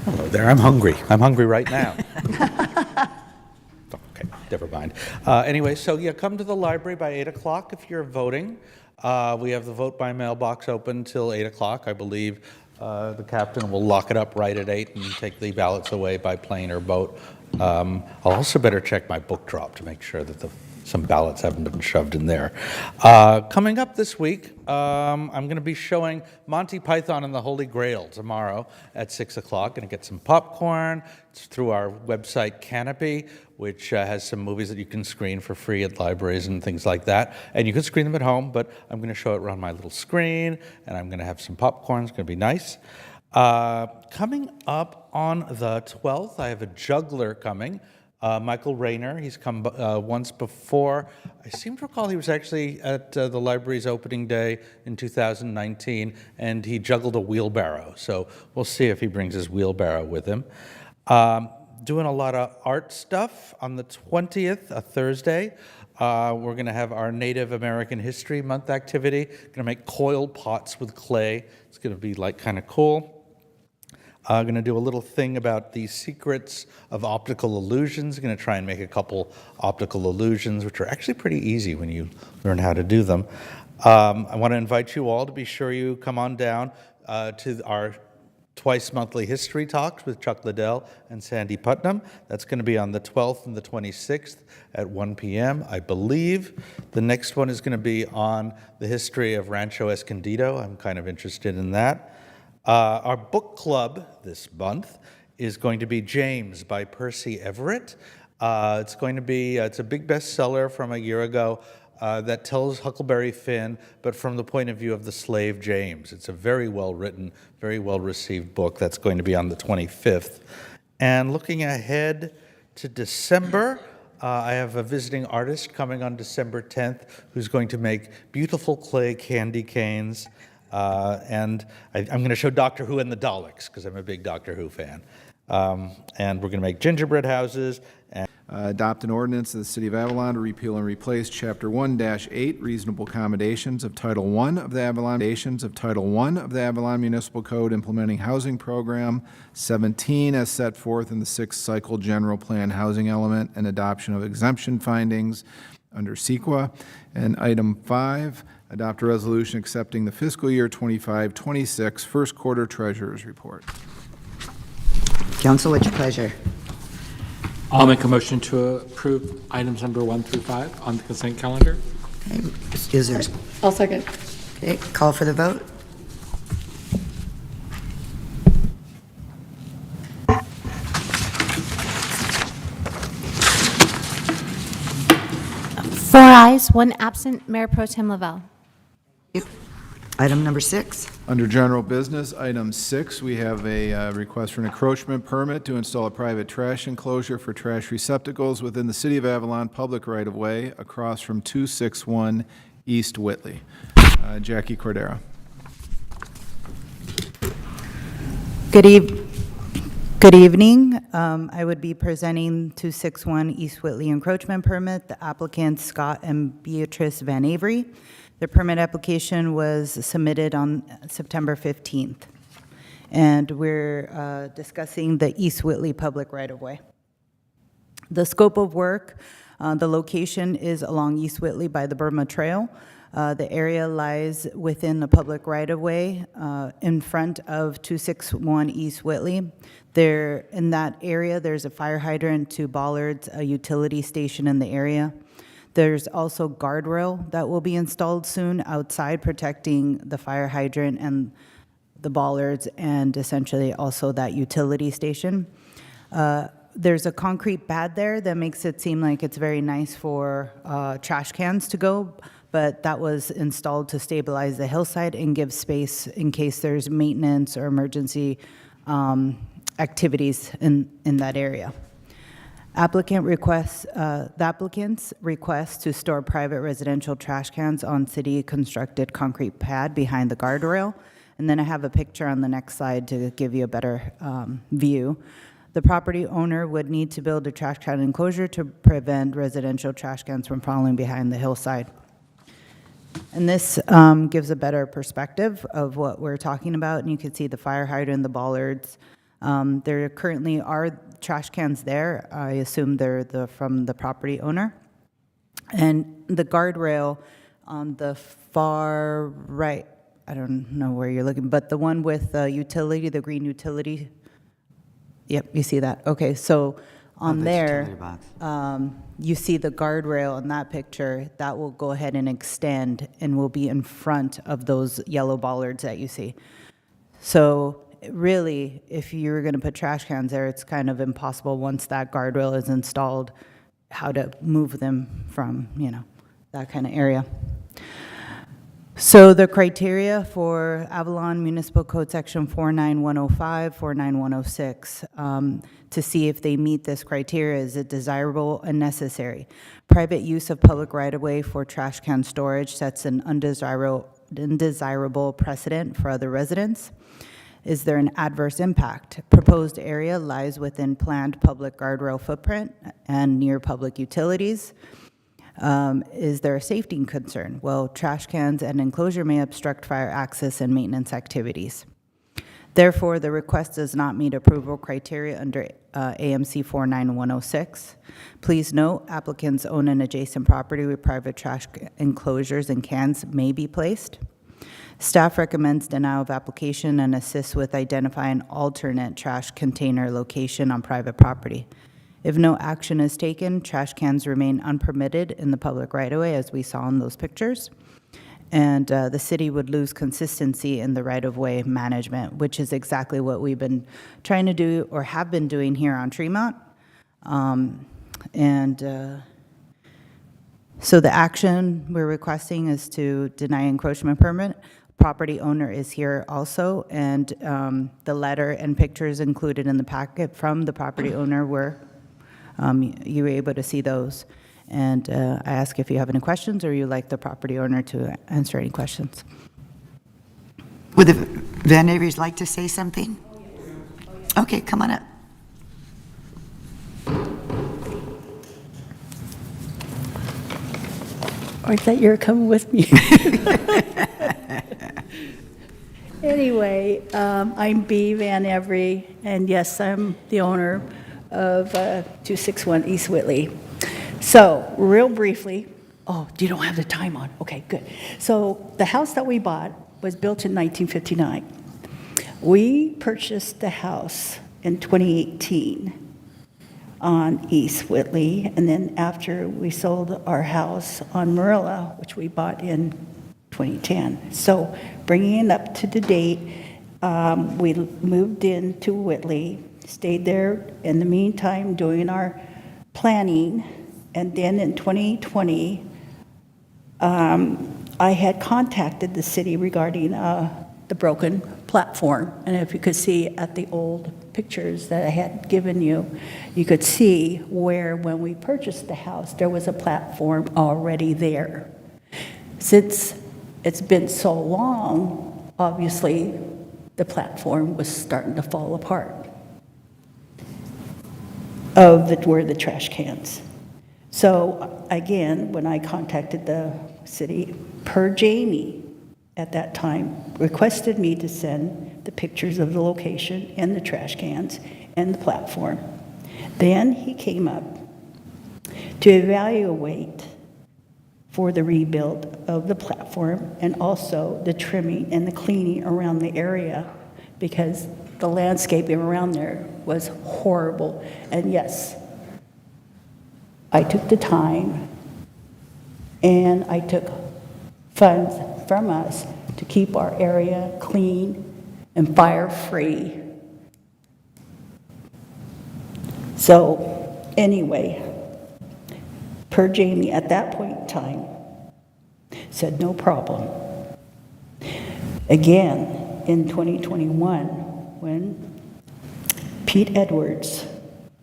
Hello there, I'm hungry. I'm hungry right now. Okay, never mind. Anyway, so yeah, come to the library by 8 o'clock if you're voting. We have the vote by mailbox open till 8 o'clock. I believe the captain will lock it up right at 8 and take the ballots away by plane or boat. I'll also better check my book drop to make sure that the some ballots haven't been shoved in there. Coming up this week, I'm going to be showing Monty Python and the Holy Grail tomorrow at 6 o'clock. Going to get some popcorn. It's through our website Canopy, which has some movies that you can screen for free at libraries and things like that. And you can screen them at home, but I'm going to show it on my little screen, and I'm going to have some popcorn. It's going to be nice. Coming up on the 12th, I have a juggler coming. Michael Rayner, he's come once before. I seem to recall he was actually at the library's opening day in 2019, and he juggled a wheelbarrow. So we'll see if he brings his wheelbarrow with him. Doing a lot of art stuff on the 20th, a Thursday. We're going to have our Native American History Month activity. Going to make coil pots with clay. It's going to be like kind of cool. Going to do a little thing about the secrets of optical illusions. Going to try and make a couple optical illusions, which are actually pretty easy when you learn how to do them. I want to invite you all to be sure you come on down to our twice monthly history talks with Chuck Liddell and Sandy Putnam. That's going to be on the 12th and the 26th at 1 p.m. I believe the next one is going to be on the history of Rancho Escondido. I'm kind of interested in that. Our book club this month is going to be James by Percy Everett. It's going to be, it's a big bestseller from a year ago that tells Huckleberry Finn, but from the point of view of the slave James. It's a very well written, very well received book. That's going to be on the 25th. And looking ahead to December, I have a visiting artist coming on December 10th who's going to make beautiful clay candy canes. And I'm going to show Doctor Who and the Daleks, because I'm a big Doctor Who fan. And we're going to make gingerbread houses. And Adopt an ordinance of the City of Avalon to repeal and replace Chapter 1-8, Reasonable Accommodations of Title I of the Avalon Municipal Code, implementing Housing Program 17 as set forth in the 6th Cycle General Plan Housing Element, and adoption of exemption findings under CEQA. And item 5, adopt a resolution accepting the fiscal year 25-26 first quarter treasurer's report. Council, what's your pleasure? I'll make a motion to approve items number 1 through 5 on the consent calendar. Okay, is there? I'll second. Okay, call for the vote. Four ayes, one absent. Mayor Pro Tem Lavelle. Item number 6. Under general business, item 6, we have a request for an encroachment permit to install a private trash enclosure for trash receptacles within the City of Avalon public right-of-way across from 261 East Whitley. Jackie Cordero. Good evening. I would be presenting 261 East Whitley encroachment permit. The applicants Scott and Beatrice Van Avery. The permit application was submitted on September 15th. And we're discussing the East Whitley public right-of-way. The scope of work, the location is along East Whitley by the Burma Trail. The area lies within the public right-of-way in front of 261 East Whitley. There, in that area, there's a fire hydrant, 2 bollards, a utility station in the area. There's also guardrail that will be installed soon outside, protecting the fire hydrant and the bollards, and essentially also that utility station. There's a concrete pad there that makes it seem like it's very nice for trash cans to go, but that was installed to stabilize the hillside and give space in case there's maintenance or emergency activities in that area. The applicant's request to store private residential trash cans on city-constructed concrete pad behind the guardrail. And then I have a picture on the next slide to give you a better view. The property owner would need to build a trash can enclosure to prevent residential trash cans from falling behind the hillside. And this gives a better perspective of what we're talking about. And you can see the fire hydrant, the bollards. There currently are trash cans there. I assume they're from the property owner. And the guardrail on the far right, I don't know where you're looking, but the one with the utility, the green utility. Yep, you see that. Okay, so On the there, utility box. you see the guardrail in that picture. That will go ahead and extend and will be in front of those yellow bollards that you see. So really, if you were going to put trash cans there, it's kind of impossible once that guardrail is installed, how to move them from, that kind of area. So the criteria for Avalon Municipal Code Section 49105, 49106, to see if they meet this criteria, is it desirable and necessary? Private use of public right-of-way for trash can storage sets an undesirable precedent for other residents. Is there an adverse impact? Proposed area lies within planned public guardrail footprint and near public utilities. Is there a safety concern? Well, trash cans and enclosure may obstruct fire access and maintenance activities. Therefore, the request does not meet approval criteria under AMC 49106. Please note, applicants own an adjacent property where private trash enclosures and cans may be placed. Staff recommends denial of application and assists with identifying alternate trash container location on private property. If no action is taken, trash cans remain unpermitted in the public right-of-way, as we saw in those pictures. And the city would lose consistency in the right-of-way management, which is exactly what we've been trying to do or have been doing here on Tremont. So the action we're requesting is to deny encroachment permit. Property owner is here also, and the letter and pictures included in the packet from the property owner were, you were able to see those. And I ask if you have any questions or you'd like the property owner to answer any questions. Would the Van Avery's like to say something? Okay, come on up. I thought you were coming with me. Anyway, I'm Bea Van Every, and yes, I'm the owner of 261 East Whitley. So, real briefly, oh, you don't have the time on. Okay, good. So, the house that we bought was built in 1959. We purchased the house in 2018 on East Whitley, and then after we sold our house on Marilla, which we bought in 2010. So bringing it up to the date, we moved into Whitley, stayed there in the meantime doing our planning, and then in 2020, I had contacted the city regarding the broken platform, and if you could see at the old pictures that I had given you, you could see where when we purchased the house, there was a platform already there. Since it's been so long, obviously, the platform was starting to fall apart where the trash cans. So again, when I contacted the city, per Jamie at that time, requested me to send the pictures of the location and the trash cans and the platform. Then he came up to evaluate for the rebuild of the platform and also the trimming and the cleaning around the area because the landscaping around there was horrible. And yes, I took the time and I took funds from us to keep our area clean and fire-free. So anyway, per Jamie at that point in time, said no problem. Again, in 2021, when Pete Edwards,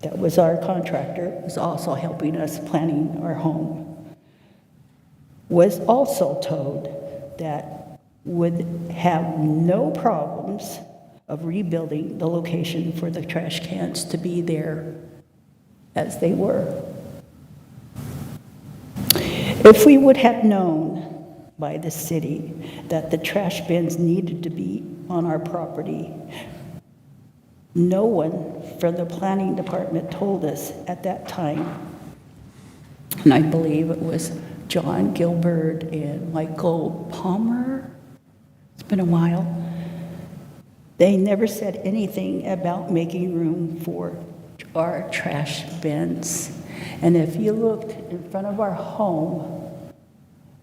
that was our contractor, was also helping us planning our home, was also told that would have no problems of rebuilding the location for the trash cans to be there as they were. If we would have known by the city that the trash bins needed to be on our property, no one from the planning department told us at that time. And I believe it was John Gilbert and Michael Palmer. It's been a while. They never said anything about making room for our trash bins. And if you looked in front of our home,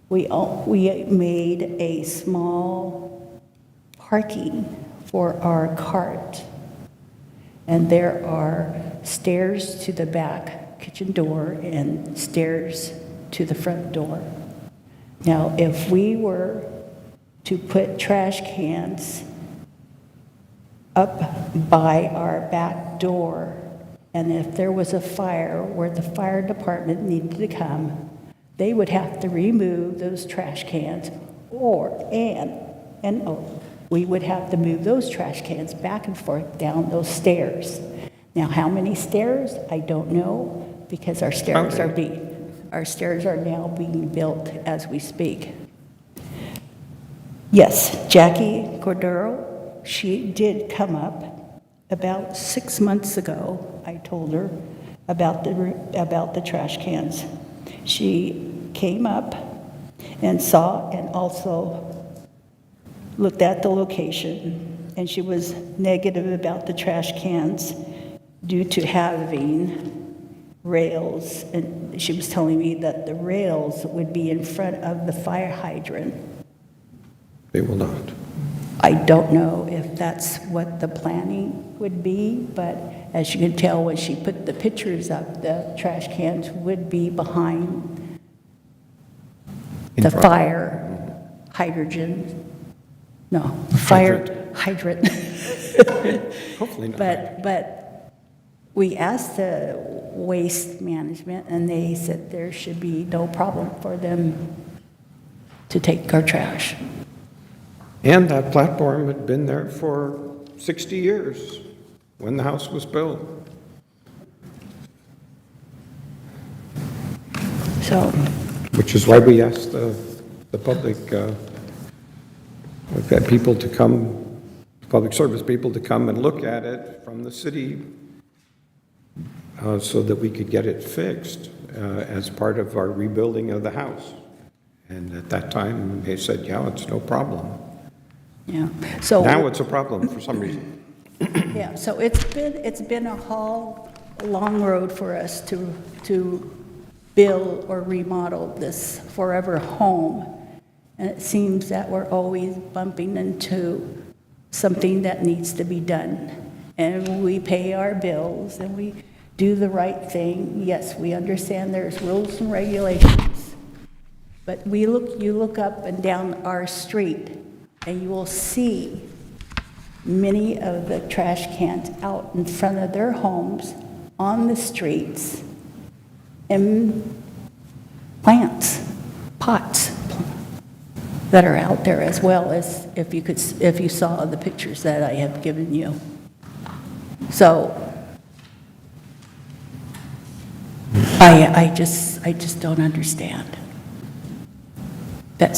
we made a small parking for our cart. And there are stairs to the back kitchen door and stairs to the front door. Now, if we were to put trash cans up by our back door, and if there was a fire where the fire department needed to come, they would have to remove those trash cans, we would have to move those trash cans back and forth down those stairs. Now, how many stairs? I don't know, because our stairs are now being built as we speak. Yes, Jackie Cordero, she did come up about 6 months ago. I told her about the trash cans. She came up and saw and also looked at the location, and she was negative about the trash cans due to having rails, and she was telling me that the rails would be in front of the fire hydrant. They will not. I don't know if that's what the planning would be, but as you can tell when she put the pictures up, the trash cans would be behind the fire hydrant. No, fire hydrant. Hopefully not. But we asked the waste management, and they said there should be no problem for them to take our trash. And that platform had been there for 60 years when the house was built. So, which is why we asked the public, we've had people to come, public service people to come and look at it from the city so that we could get it fixed as part of our rebuilding of the house. And at that time, they said, yeah, it's no problem. yeah. So Now it's a problem for some reason. yeah. So it's been a long road for us to build or remodel this forever home, and it seems that we're always bumping into something that needs to be done. And we pay our bills and we do the right thing. Yes, we understand there's rules and regulations, but you look up and down our street and you will see many of the trash cans out in front of their homes, on the streets, and plants, pots that are out there, as well as if you saw the pictures that I have given you. So I just don't understand that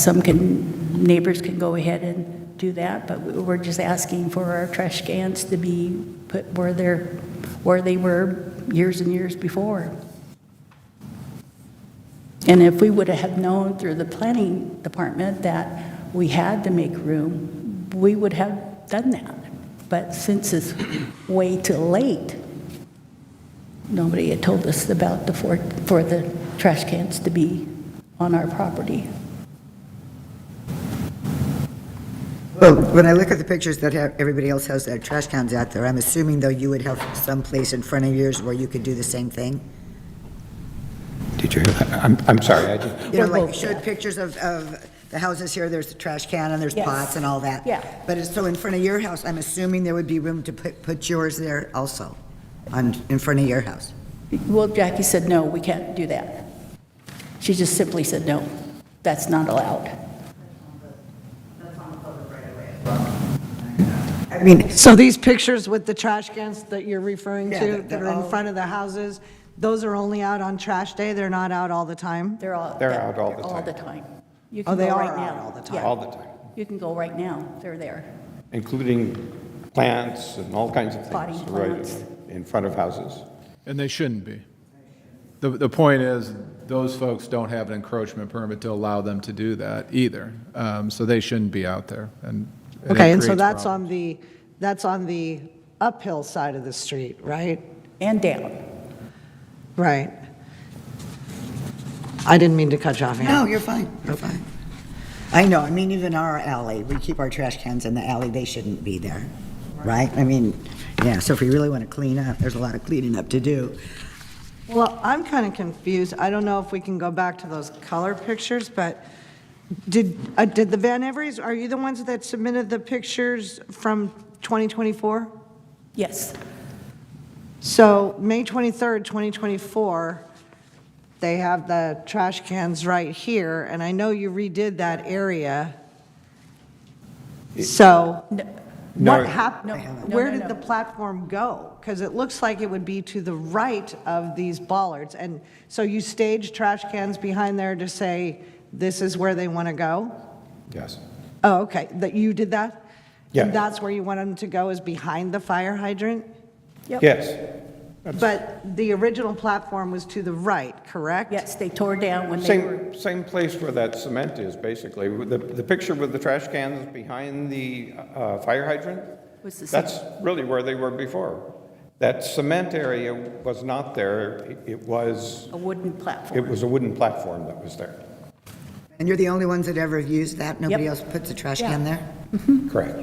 neighbors can go ahead and do that, but we're just asking for our trash cans to be put where they were years and years before. And if we would have known through the planning department that we had to make room, we would have done that. But since it's way too late, nobody had told us about for the trash cans to be on our property. Well, when I look at the pictures that everybody else has their trash cans out there, I'm assuming, though, you would have some place in front of yours where you could do the same thing? Did you hear that? I'm sorry. I just, You know, like you showed pictures of the houses here, there's a trash can and there's Yes. pots and all that. Yeah. But so in front of your house, I'm assuming there would be room to put yours there also, in front of your house? Well, Jackie said, no, we can't do that. She just simply said, no, that's not allowed. I mean, So these pictures with the trash cans that you're referring Yeah, to, they're that are in all- front of the houses, those are only out on trash day? They're not out all the time? They're out all the time. You Oh, can they go are right out now. all the time? Yeah. all the time, You can go right now, they're there. including plants and all kinds of Potting things right plants. in front of houses. And they shouldn't be. The point is, those folks don't have an encroachment permit to allow them to do that either. So they shouldn't be out there. And it Okay, and so creates that's problems. on the uphill side of the street, right? and down. Right. I didn't mean to cut you off, Ann. No, you're fine, you're fine. I know, I mean, even our alley, we keep our trash cans in the alley, they shouldn't be there, right? I mean, yeah, so if we really want to clean up, there's a lot of cleaning up to do. Well, I'm kind of confused. I don't know if we can go back to those color pictures, but did the Van Everys, are you the ones that submitted the pictures from 2024? Yes. So May 23rd, 2024, they have the trash cans right here, and I know you redid that area. So what happened? Where did the platform go? Because it looks like it would be to the right of these bollards. And so you staged trash cans behind there to say, this is where they want to go? Yes. Oh, okay, that you did that? Yeah. And that's where you want them to go, is behind the fire hydrant? Yes. But the original platform was to the right, correct? Yes, they tore down when they were. Same place where that cement is, basically. The picture with the trash cans behind the fire hydrant, Was the same. that's really where they were before. That cement area was not there. It was A wooden platform. It was a wooden platform that was there. And you're the only ones that ever used that? Nobody Yep. else puts a trash can there? Correct.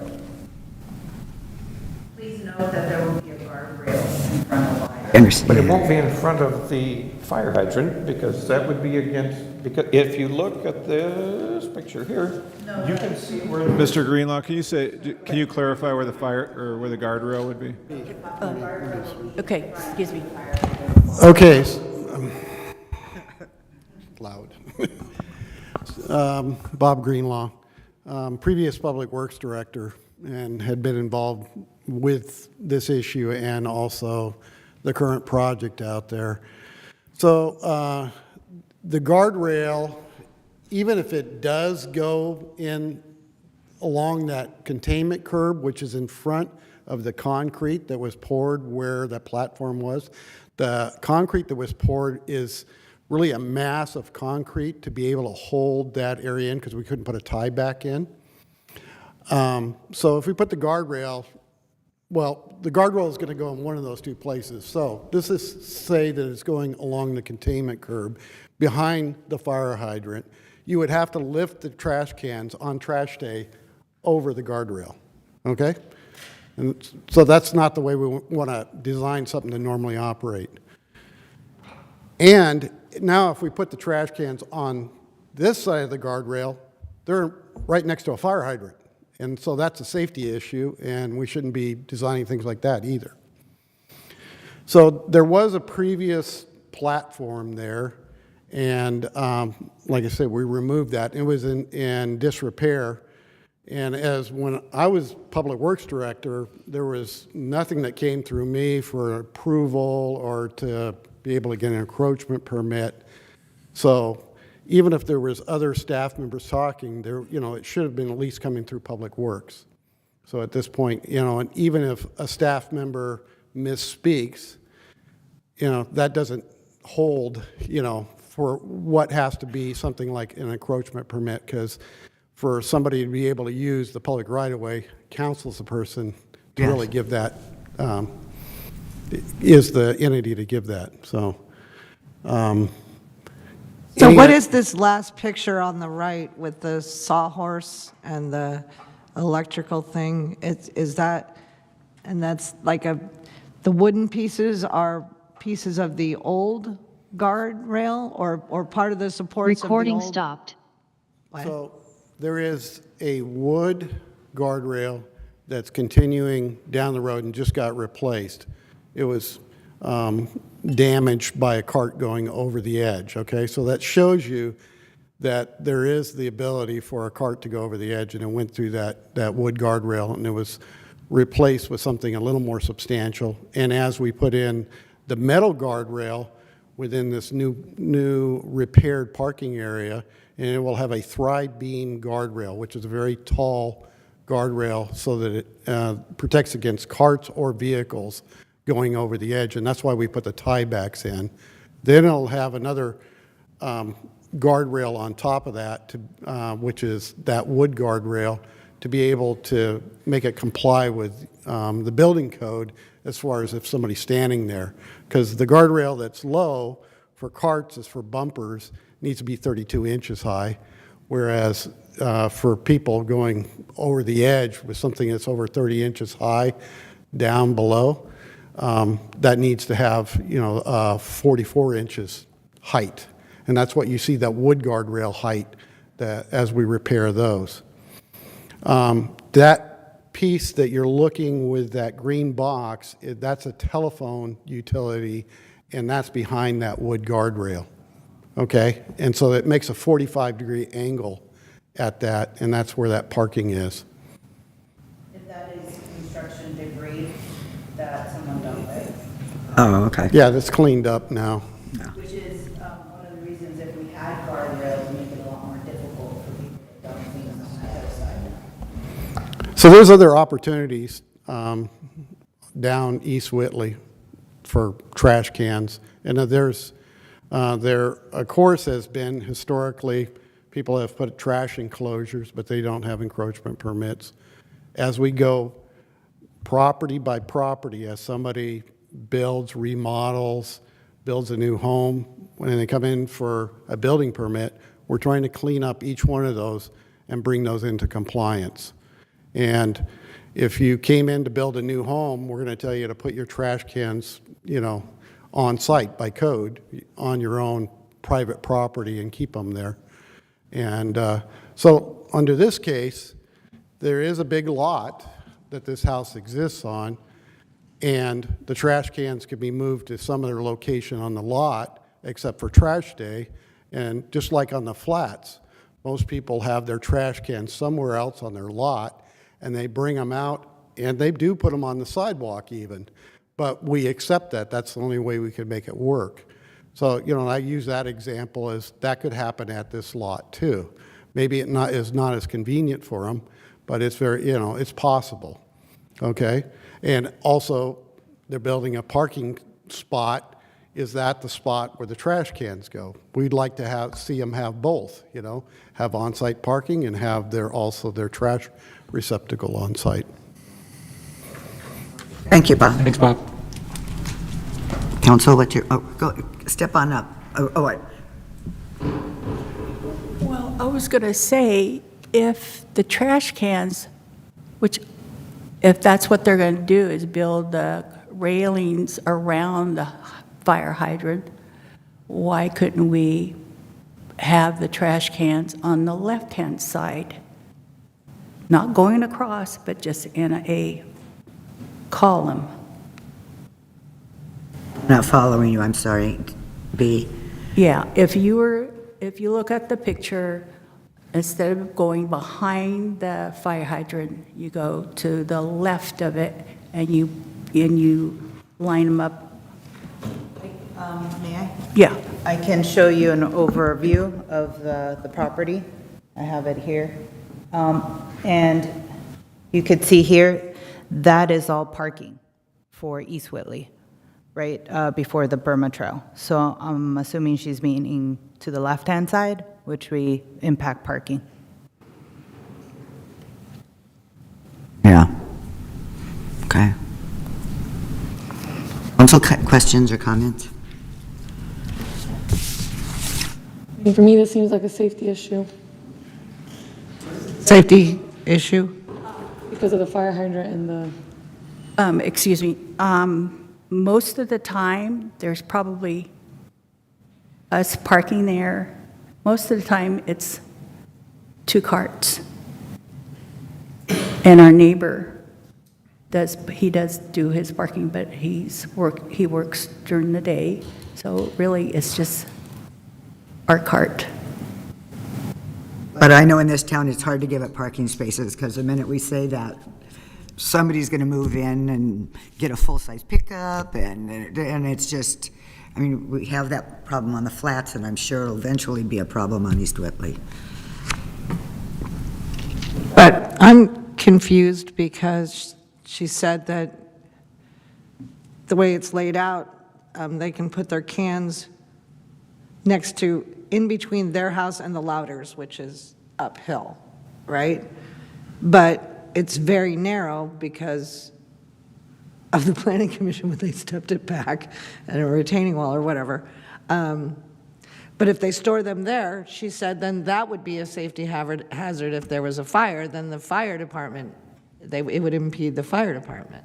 Please note that there will be a guardrail in front of the fire. But it won't be in front of the fire hydrant because that would be against, because if you look at this picture here, you can see where. Mr. Greenlaw, can you clarify where the fire, or where the guardrail would be? Okay, excuse me. Okay. Loud. Bob Greenlaw, previous Public Works Director, and had been involved with this issue and also the current project out there. So the guardrail, even if it does go in along that containment curb, which is in front of the concrete that was poured where that platform was, the concrete that was poured is really a mass of concrete to be able to hold that area in because we couldn't put a tie back in. So if we put the guardrail, well, the guardrail is going to go in one of those two places. So this is say that it's going along the containment curb behind the fire hydrant. You would have to lift the trash cans on trash day over the guardrail, okay? And so that's not the way we want to design something to normally operate. And now if we put the trash cans on this side of the guardrail, they're right next to a fire hydrant. And so that's a safety issue, and we shouldn't be designing things like that either. So there was a previous platform there, and like I said, we removed that. It was in disrepair. And as when I was Public Works Director, there was nothing that came through me for approval or to be able to get an encroachment permit. So even if there was other staff members talking, there, it should have been at least coming through Public Works. So at this point, and even if a staff member misspeaks, that doesn't hold, for what has to be something like an encroachment permit, because for somebody to be able to use the public right-of-way, council's the person to really give that, is the entity to give that. So what is this last picture on the right with the sawhorse and the electrical thing? Is that, and that's like the wooden pieces are pieces of the old guardrail or part of the supports Recording of the old? stopped. What? So there is a wood guardrail that's continuing down the road and just got replaced. It was damaged by a cart going over the edge, okay? So that shows you that there is the ability for a cart to go over the edge, and it went through that wood guardrail, and it was replaced with something a little more substantial. And as we put in the metal guardrail within this new repaired parking area, and it will have a Thrive Beam guardrail, which is a very tall guardrail so that it protects against carts or vehicles going over the edge, and that's why we put the tiebacks in. Then it'll have another guardrail on top of that, which is that wood guardrail, to be able to make it comply with the building code as far as if somebody's standing there. Because the guardrail that's low for carts is for bumpers, needs to be 32 inches high, whereas for people going over the edge with something that's over 30 inches high down below, that needs to have, 44 inches height. And that's what you see, that wood guardrail height, that as we repair those. That piece that you're looking with that green box, that's a telephone utility, and that's behind that wood guardrail. Okay? And so it makes a 45-degree angle at that, and that's where that parking is. If that is construction debris that someone dumped with. Oh, okay. Yeah, that's cleaned up now. Which is one of the reasons if we had guardrails, make it a lot more difficult for people to dump things on the other side. So there's other opportunities down East Whitley for trash cans. And there's, there, of course, has been historically, people have put trash enclosures, but they don't have encroachment permits. As we go property by property, as somebody builds, remodels, builds a new home, when they come in for a building permit, we're trying to clean up each one of those and bring those into compliance. And if you came in to build a new home, we're going to tell you to put your trash cans, on site by code on your own private property and keep them there. And so under this case, there is a big lot that this house exists on, and the trash cans could be moved to some other location on the lot except for trash day. And just like on the flats, most people have their trash cans somewhere else on their lot, and they bring them out, and they do put them on the sidewalk even. But we accept that. That's the only way we could make it work. So, I use that example as that could happen at this lot too. Maybe it is not as convenient for them, but it's very, it's possible. Okay? And also, they're building a parking spot. Is that the spot where the trash cans go? We'd like to see them have both, have on-site parking and have also their trash receptacle on site. Thank you, Bob. Thanks, Bob. Council, go, step on up. What? Well, I was going to say, if the trash cans, if that's what they're going to do, is build the railings around the fire hydrant, why couldn't we have the trash cans on the left-hand side? Not going across, but just in a column. Not following you, I'm sorry. B. Yeah, if you look at the picture, instead of going behind the fire hydrant, you go to the left of it and you line them up. May I? Yeah. I can show you an overview of the property. I have it here. And you could see here, that is all parking for East Whitley, right before the Burma Trail. So I'm assuming she's meaning to the left-hand side, which we impact parking. Yeah. Okay. Council questions or comments? For me, this seems like a safety issue Safety issue? because of the fire hydrant and the, Excuse me. Most of the time, there's probably us parking there. Most of the time, it's 2 carts. And our neighbor does do his parking, but he works during the day. So really, it's just our cart. But I know in this town, it's hard to give up parking spaces, because the minute we say that, somebody's going to move in and get a full-size pickup, and it's just, we have that problem on the flats, and I'm sure it'll eventually be a problem on East Whitley. But I'm confused because she said that the way it's laid out, they can put their cans next to, in between their house and the Louders, which is uphill, right? But it's very narrow because of the planning commission when they stepped it back and a retaining wall or whatever. But if they store them there, she said, then that would be a safety hazard if there was a fire, then the fire department, it would impede the fire department.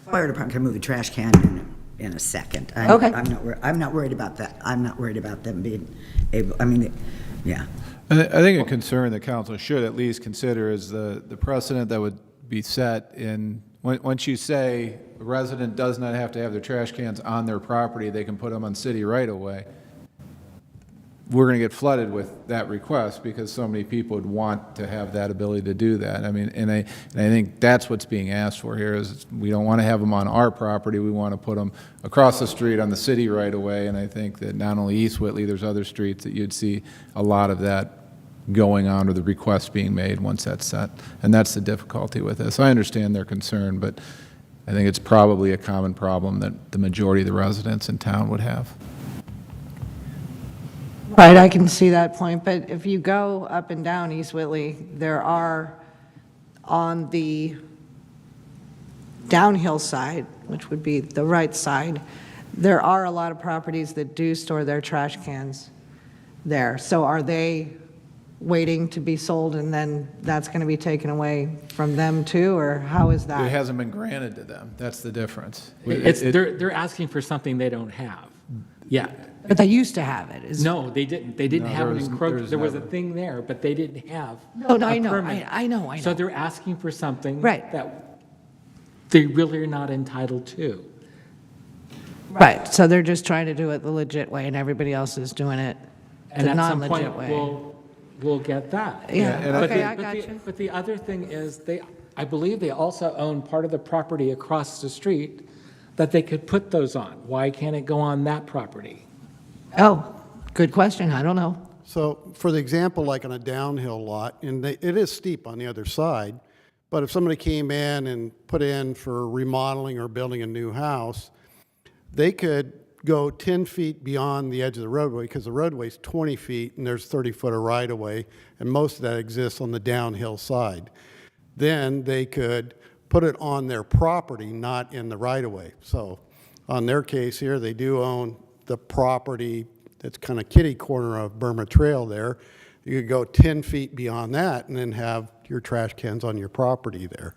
Fire department can move a trash can in a second. Okay. I'm not worried about that. I'm not worried about them being able, I mean, yeah. I think a concern the council should at least consider is the precedent that would be set in, once you say a resident does not have to have their trash cans on their property, they can put them on city right-of-way. We're going to get flooded with that request because so many people would want to have that ability to do that. I mean, and I think that's what's being asked for here is we don't want to have them on our property. We want to put them across the street on the city right away. And I think that not only East Whitley, there's other streets that you'd see a lot of that going on or the request being made once that's set. And that's the difficulty with this. I understand their concern, but I think it's probably a common problem that the majority of the residents in town would have. Right, I can see that point, but if you go up and down East Whitley, there are, on the downhill side, which would be the right side, there are a lot of properties that do store their trash cans there. So are they waiting to be sold and then that's going to be taken away from them too, or how is that? It hasn't been granted to them. That's the difference. They're asking for something they don't have yet. But they used to have it. No, they didn't. They didn't No, have there an was- encroachment. There was a never. thing there, but they didn't have No, a I know, permit. I know. So they're asking for something Right. that they really are not entitled to. Right, so they're just trying to do it the legit way and everybody else is doing it And the at some non-legit point, way. we'll get that. Yeah, But okay, the- I but got the- you. But the other thing is, I believe they also own part of the property across the street that they could put those on. Why can't it go on that property? Oh, good question, I don't know. So for the example, like on a downhill lot, and it is steep on the other side, but if somebody came in and put in for remodeling or building a new house, they could go 10 feet beyond the edge of the roadway because the roadway's 20 feet and there's 30-foot of right-of-way, and most of that exists on the downhill side. Then they could put it on their property, not in the right-of-way. So on their case here, they do own the property that's kind of kitty corner of Burma Trail there. You could go 10 feet beyond that and then have your trash cans on your property there.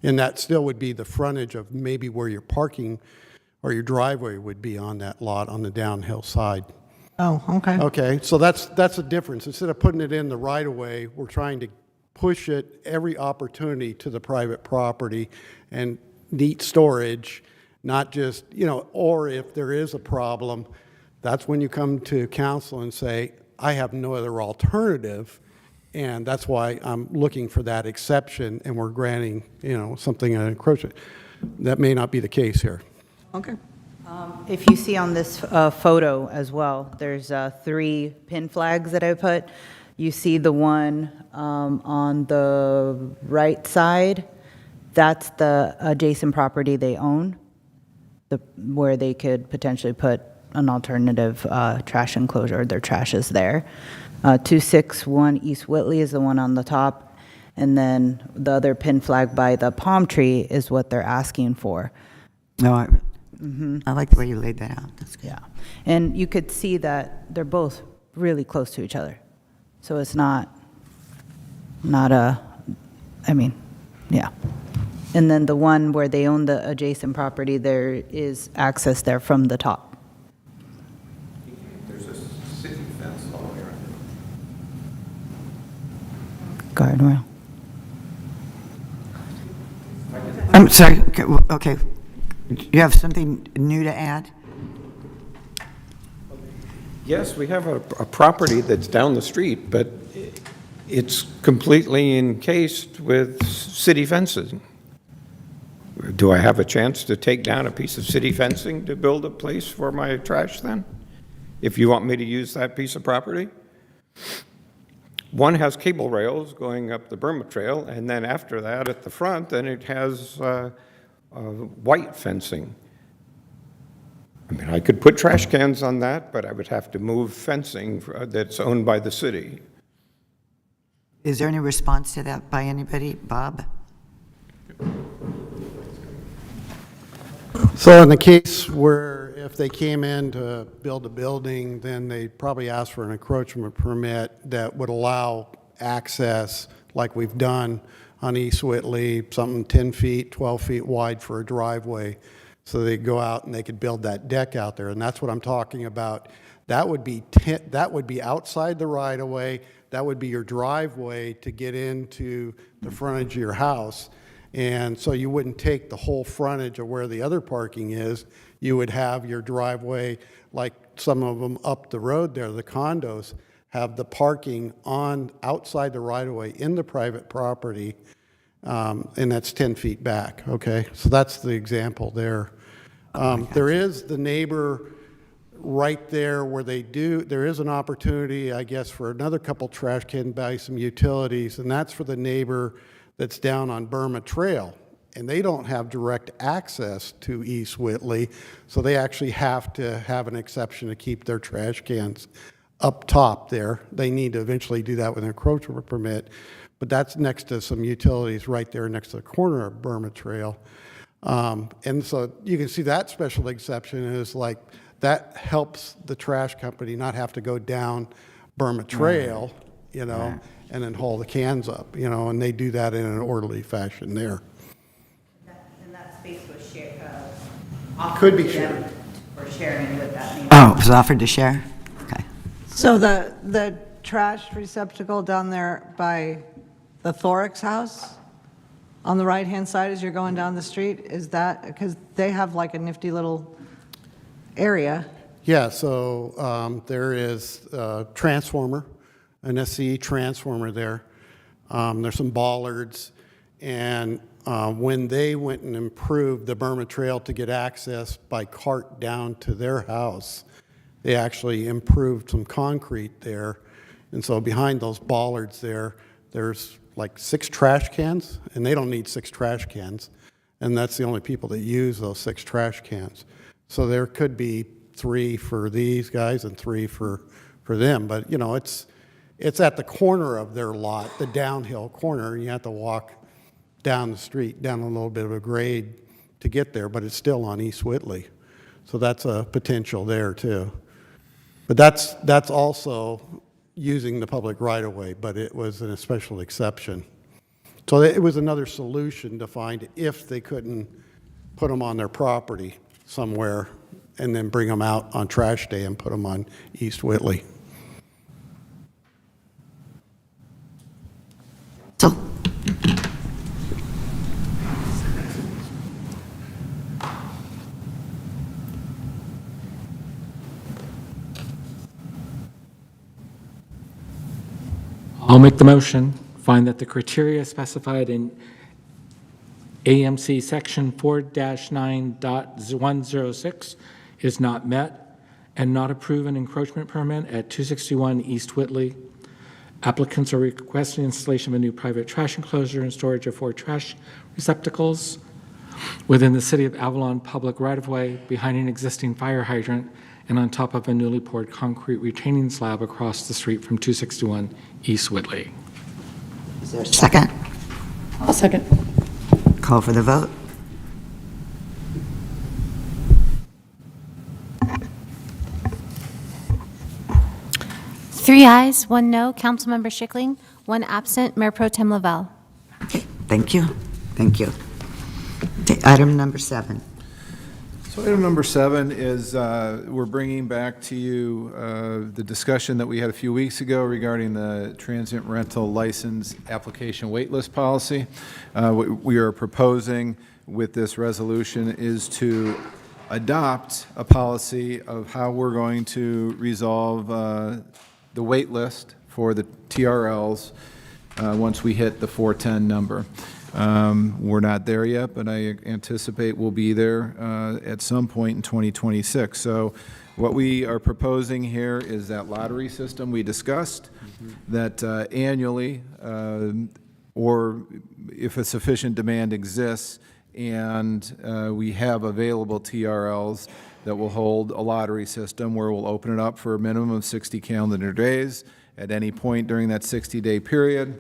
And that still would be the frontage of maybe where your parking or your driveway would be on that lot on the downhill side. Oh, okay. Okay, so that's the difference. Instead of putting it in the right-of-way, we're trying to push it every opportunity to the private property and neat storage, not just, or if there is a problem, that's when you come to council and say, I have no other alternative, and that's why I'm looking for that exception, and we're granting, something an encroachment. That may not be the case here. Okay. If you see on this photo as well, there's 3 pin flags that I put. You see the one on the right side, that's the adjacent property they own, where they could potentially put an alternative trash enclosure. Their trash is there. 261 East Whitley is the one on the top, and then the other pin flag by the palm tree is what they're asking for. No, I like the way you laid that out. That's good. Yeah, and you could see that they're both really close to each other. So it's not yeah. And then the one where they own the adjacent property, there is access there from the top. There's a city fence all the way around. Guardrail. I'm sorry, okay. You have something new to add? Yes, we have a property that's down the street, but it's completely encased with city fencing. Do I have a chance to take down a piece of city fencing to build a place for my trash then? If you want me to use that piece of property? One has cable rails going up the Burma Trail, and then after that at the front, then it has white fencing. I mean, I could put trash cans on that, but I would have to move fencing that's owned by the city. Is there any response to that by anybody? Bob? So in the case where if they came in to build a building, then they'd probably ask for an encroachment permit that would allow access like we've done on East Whitley, something 10 feet, 12 feet wide for a driveway. So they'd go out and they could build that deck out there. And that's what I'm talking about. That would be outside the right of way. That would be your driveway to get into the frontage of your house. And so you wouldn't take the whole frontage of where the other parking is. You would have your driveway, like some of them up the road there, the condos, have the parking on outside the right-of-way in the private property, and that's 10 feet back, okay? So that's the example there. There is the neighbor right there where there is an opportunity, I guess, for another couple trash can by some utilities, and that's for the neighbor that's down on Burma Trail. And they don't have direct access to East Whitley, so they actually have to have an exception to keep their trash cans up top there. They need to eventually do that with an encroachment permit, but that's next to some utilities right there next to the corner of Burma Trail. And so you can see that special exception is like, that helps the trash company not have to go down Burma Trail, you know, and then haul the cans up, you know, and they do that in an orderly fashion there. And that space was shared, Could be shared. Or sharing with that neighbor. Oh, it was offered to share? Okay. So the trash receptacle down there by the Thorax house, on the right-hand side as you're going down the street, is that, because they have like a nifty little area. Yeah, so there is a transformer, an SCE transformer there. There's some bollards, and when they went and improved the Burma Trail to get access by cart down to their house, they actually improved some concrete there. And so behind those bollards there, there's like 6 trash cans, and they don't need 6 trash cans. And that's the only people that use those 6 trash cans. So there could be 3 for these guys and 3 for them. But, you know, it's at the corner of their lot, the downhill corner, and you have to walk down the street, down a little bit of a grade to get there, but it's still on East Whitley. So that's a potential there, too. But that's also using the public right-of-way, but it was a special exception. So it was another solution to find if they couldn't put them on their property somewhere and then bring them out on trash day and put them on East Whitley. So, I'll make the motion, find that the criteria specified in AMC Section 4-9.106 is not met, and not approve an encroachment permit at 261 East Whitley. Applicants are requesting installation of a new private trash enclosure and storage of 4 trash receptacles within the City of Avalon public right-of-way behind an existing fire hydrant and on top of a newly poured concrete retaining slab across the street from 261 East Whitley. is there a second? I'll second. Call for the vote. Three ayes, 1 no. Councilmember Schickling, 1 absent. Mayor Pro Tem Lavelle. Okay, thank you. Thank you. Okay, item number 7. So item number 7 is we're bringing back to you the discussion that we had a few weeks ago regarding the transient rental license application waitlist policy. What we are proposing with this resolution is to adopt a policy of how we're going to resolve the wait list for the TRLs once we hit the 410 number. We're not there yet, but I anticipate we'll be there at some point in 2026. So what we are proposing here is that lottery system we discussed, that annually, or if a sufficient demand exists, and we have available TRLs that will hold a lottery system where we'll open it up for a minimum of 60 calendar days at any point during that 60-day period.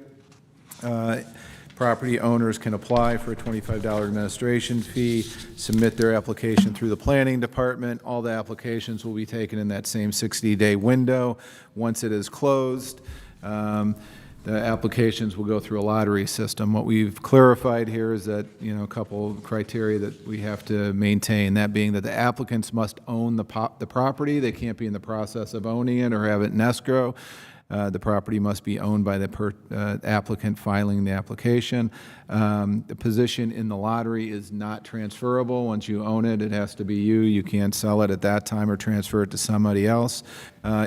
Property owners can apply for a $25 administration fee, submit their application through the planning department. All the applications will be taken in that same 60-day window. Once it is closed, the applications will go through a lottery system. What we've clarified here is that, a couple of criteria that we have to maintain, that being that the applicants must own the property. They can't be in the process of owning it or have it in escrow. The property must be owned by the applicant filing the application. The position in the lottery is not transferable. Once you own it, it has to be you. You can't sell it at that time or transfer it to somebody else.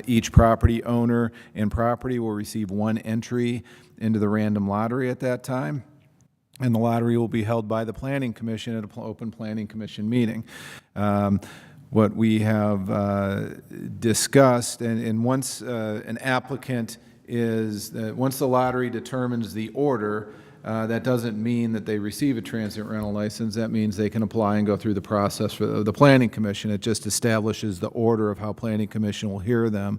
Each property owner and property will receive one entry into the random lottery at that time. And the lottery will be held by the Planning Commission at an open Planning Commission meeting. What we have discussed, and once an applicant once the lottery determines the order, that doesn't mean that they receive a transient rental license. That means they can apply and go through the process for the Planning Commission. It just establishes the order of how Planning Commission will hear them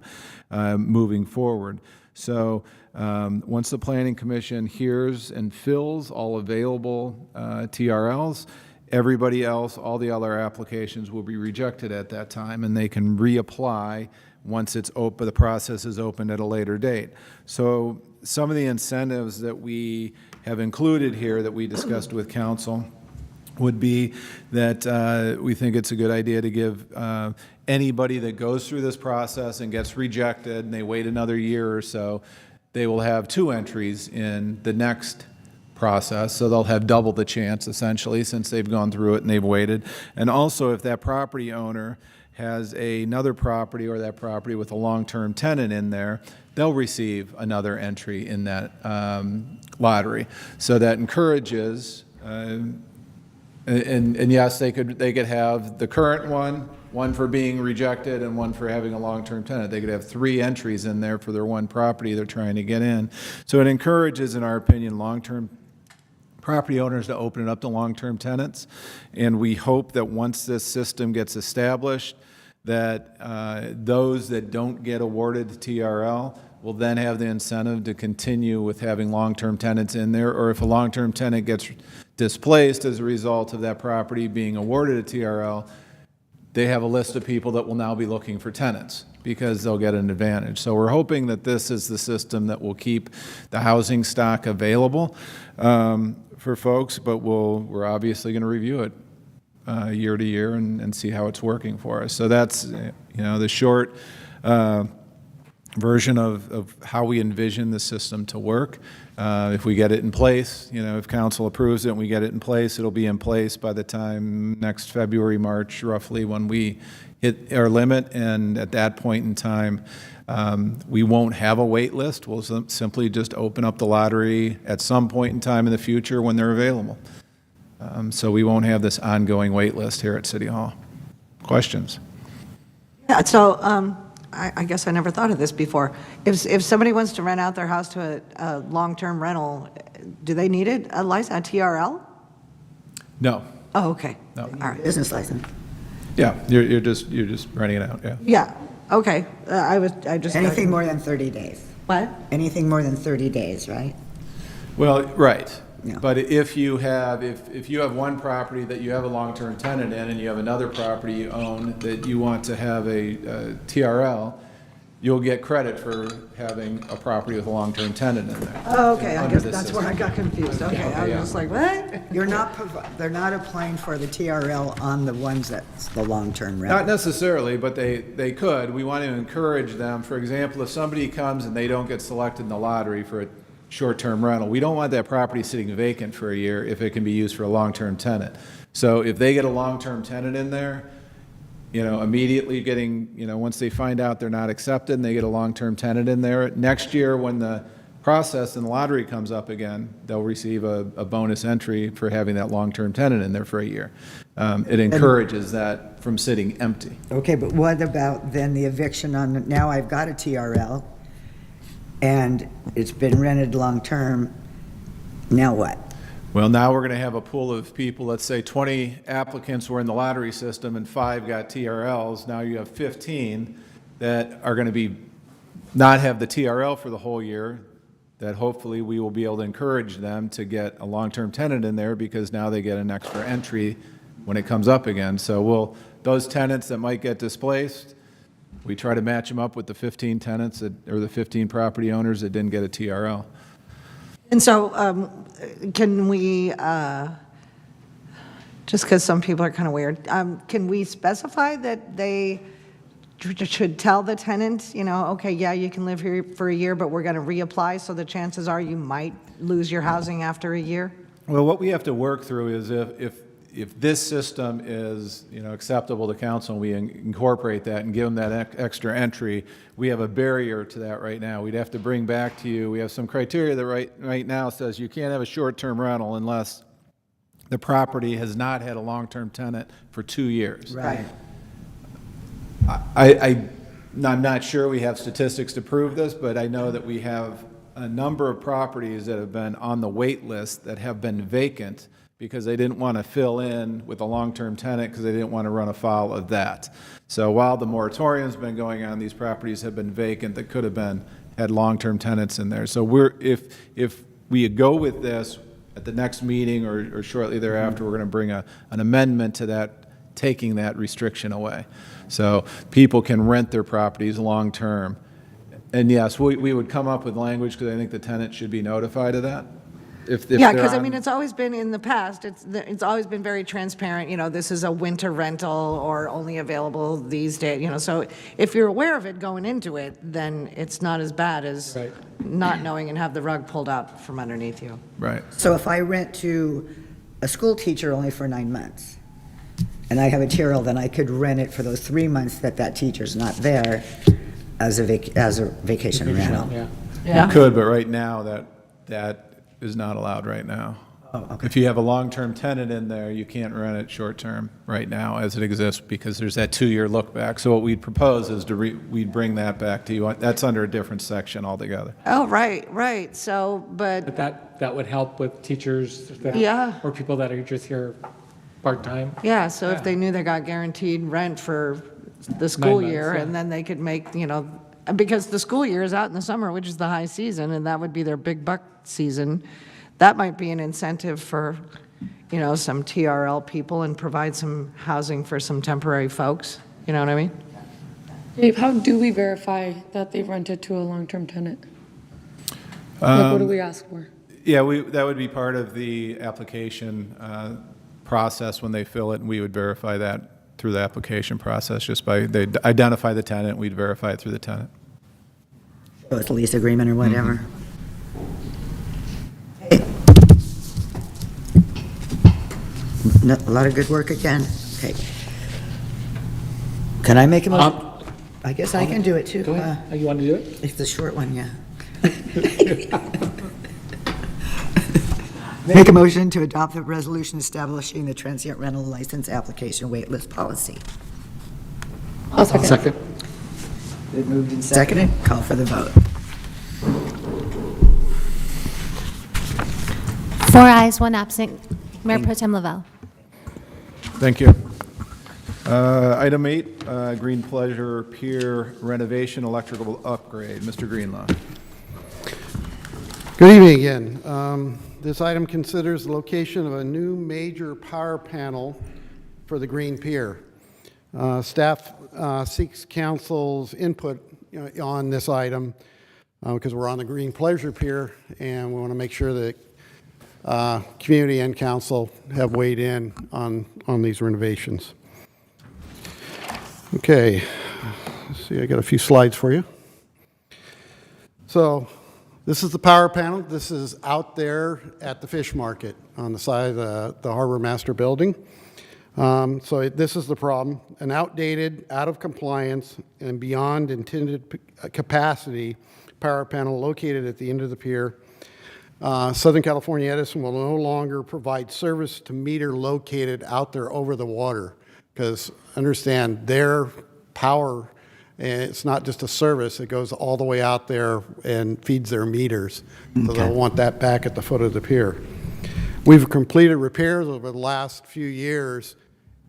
moving forward. So once the Planning Commission hears and fills all available TRLs, everybody else, all the other applications will be rejected at that time, and they can reapply once it's open, the process is opened at a later date. So some of the incentives that we have included here that we discussed with council would be that we think it's a good idea to give anybody that goes through this process and gets rejected and they wait another year or so, they will have 2 entries in the next process, so they'll have double the chance essentially since they've gone through it and they've waited. And also if that property owner has another property or that property with a long-term tenant in there, they'll receive another entry in that lottery. So that encourages, and yes, they could have the current one for being rejected and one for having a long-term tenant. They could have 3 entries in there for their one property they're trying to get in. So it encourages, in our opinion, long-term property owners to open it up to long-term tenants. And we hope that once this system gets established, that those that don't get awarded TRL will then have the incentive to continue with having long-term tenants in there, or if a long-term tenant gets displaced as a result of that property being awarded a TRL, they have a list of people that will now be looking for tenants because they'll get an advantage. So we're hoping that this is the system that will keep the housing stock available for folks, but we're obviously going to review it year to year and see how it's working for us. So that's the short version of how we envision the system to work. If we get it in place, if council approves it and we get it in place, it'll be in place by the time next February, March, roughly, when we hit our limit. And at that point in time, we won't have a wait list. We'll simply just open up the lottery at some point in time in the future when they're available. So we won't have this ongoing wait list here at City Hall. Questions? Yeah, so I guess I never thought of this before. If somebody wants to rent out their house to a long-term rental, do they need a license, a TRL? No. Oh, okay. No. All right. Business license. Yeah, you're just renting it out. Yeah. Yeah. Okay. I just Anything more than 30 days. What? Anything more than 30 days, right? Well, right. Yeah. But if you have one property that you have a long-term tenant in and you have another property you own that you want to have a TRL, you'll get credit for having a property with a long-term tenant in there. Oh, okay. I under guess this that's system. where I got confused. Okay. I was Yeah. just like, what? They're not applying for the TRL on the ones that's the long-term rental. Not necessarily, but they could. We want to encourage them. For example, if somebody comes and they don't get selected in the lottery for a short-term rental, we don't want that property sitting vacant for a year if it can be used for a long-term tenant. So if they get a long-term tenant in there, immediately getting, once they find out they're not accepted and they get a long-term tenant in there, next year when the process and the lottery comes up again, they'll receive a bonus entry for having that long-term tenant in there for a year. It encourages that from sitting empty. Okay, but what about then the eviction on, now I've got a TRL and it's been rented long-term, now what? Well, now we're going to have a pool of people, let's say 20 applicants were in the lottery system and 5 got TRLs. Now you have 15 that are going to not have the TRL for the whole year. that hopefully we will be able to encourage them to get a long-term tenant in there, because now they get an extra entry when it comes up again. So those tenants that might get displaced, we try to match them up with the 15 tenants or the 15 property owners that didn't get a TRL. And so can we, just because some people are kind of weird, can we specify that they should tell the tenant, okay, yeah, you can live here for a year, but we're going to reapply, so the chances are you might lose your housing after a year? Well, what we have to work through is if this system is, acceptable to council, and we incorporate that and give them that extra entry, we have a barrier to that right now. We'd have to bring back to you, we have some criteria that right now says you can't have a short-term rental unless the property has not had a long-term tenant for 2 years. Right. I'm not sure we have statistics to prove this, but I know that we have a number of properties that have been on the wait list that have been vacant because they didn't want to fill in with a long-term tenant because they didn't want to run afoul of that. So while the moratorium's been going on, these properties have been vacant that could have had long-term tenants in there. So if we go with this at the next meeting or shortly thereafter, we're going to bring an amendment to that, taking that restriction away. So people can rent their properties long-term. And yes, we would come up with language, because I think the tenant should be notified of that. Yeah, because it's always been in the past, it's always been very transparent, this is a winter rental or only available these days, so if you're aware of it going into it, then it's not as bad as not knowing and have the rug pulled out from underneath you. Right. So if I rent to a school teacher only for 9 months, and I have a TRL, then I could rent it for those 3 months that teacher's not there as a vacation rental. You could, but right now that is not allowed right now. Oh, okay. If you have a long-term tenant in there, you can't rent it short-term right now as it exists, because there's that 2-year look back. So what we'd propose is we'd bring that back to you. That's under a different section altogether. Oh, right. So, but That would help with teachers or people that are just here part-time. yeah, so if they knew they got guaranteed rent for the school 9 months, year, yeah. and then they could make, because the school year is out in the summer, which is the high season, and that would be their big buck season, that might be an incentive for, some TRL people and provide some housing for some temporary folks. You know what I mean? Dave, how do we verify that they've rented to a long-term tenant? What do we ask for? Yeah, that would be part of the application process when they fill it, and we would verify that through the application process, just by, they identify the tenant, we'd verify it through the tenant. So it's a lease agreement or whatever. A lot of good work again. Okay. Can I make a motion? I guess I can do it too. Go ahead. You want to do it? It's the short one, yeah. Make a motion to adopt the resolution establishing the transient rental license application waitlist policy. I'll second. Been moved and seconded. Call for the vote. 4 ayes, 1 absent. Mayor Pro Tem Lavelle. Thank you. Item 8, Green Pleasure Pier renovation electrical upgrade. Mr. Greenlaw. Good evening again. This item considers the location of a new major power panel for the Green Pier. Staff seeks council's input on this item because we're on the Green Pleasure Pier, and we want to make sure that community and council have weighed in on these renovations. Okay, let's see, I got a few slides for you. So this is the power panel. This is out there at the fish market on the side of the Harbor Master Building. So this is the problem. An outdated, out of compliance, and beyond intended capacity power panel located at the end of the pier. Southern California Edison will no longer provide service to meter located out there over the water, because understand their power, and it's not just a service, it goes all the way out there and feeds their meters. So they'll want that back at the foot of the pier. We've completed repairs over the last few years,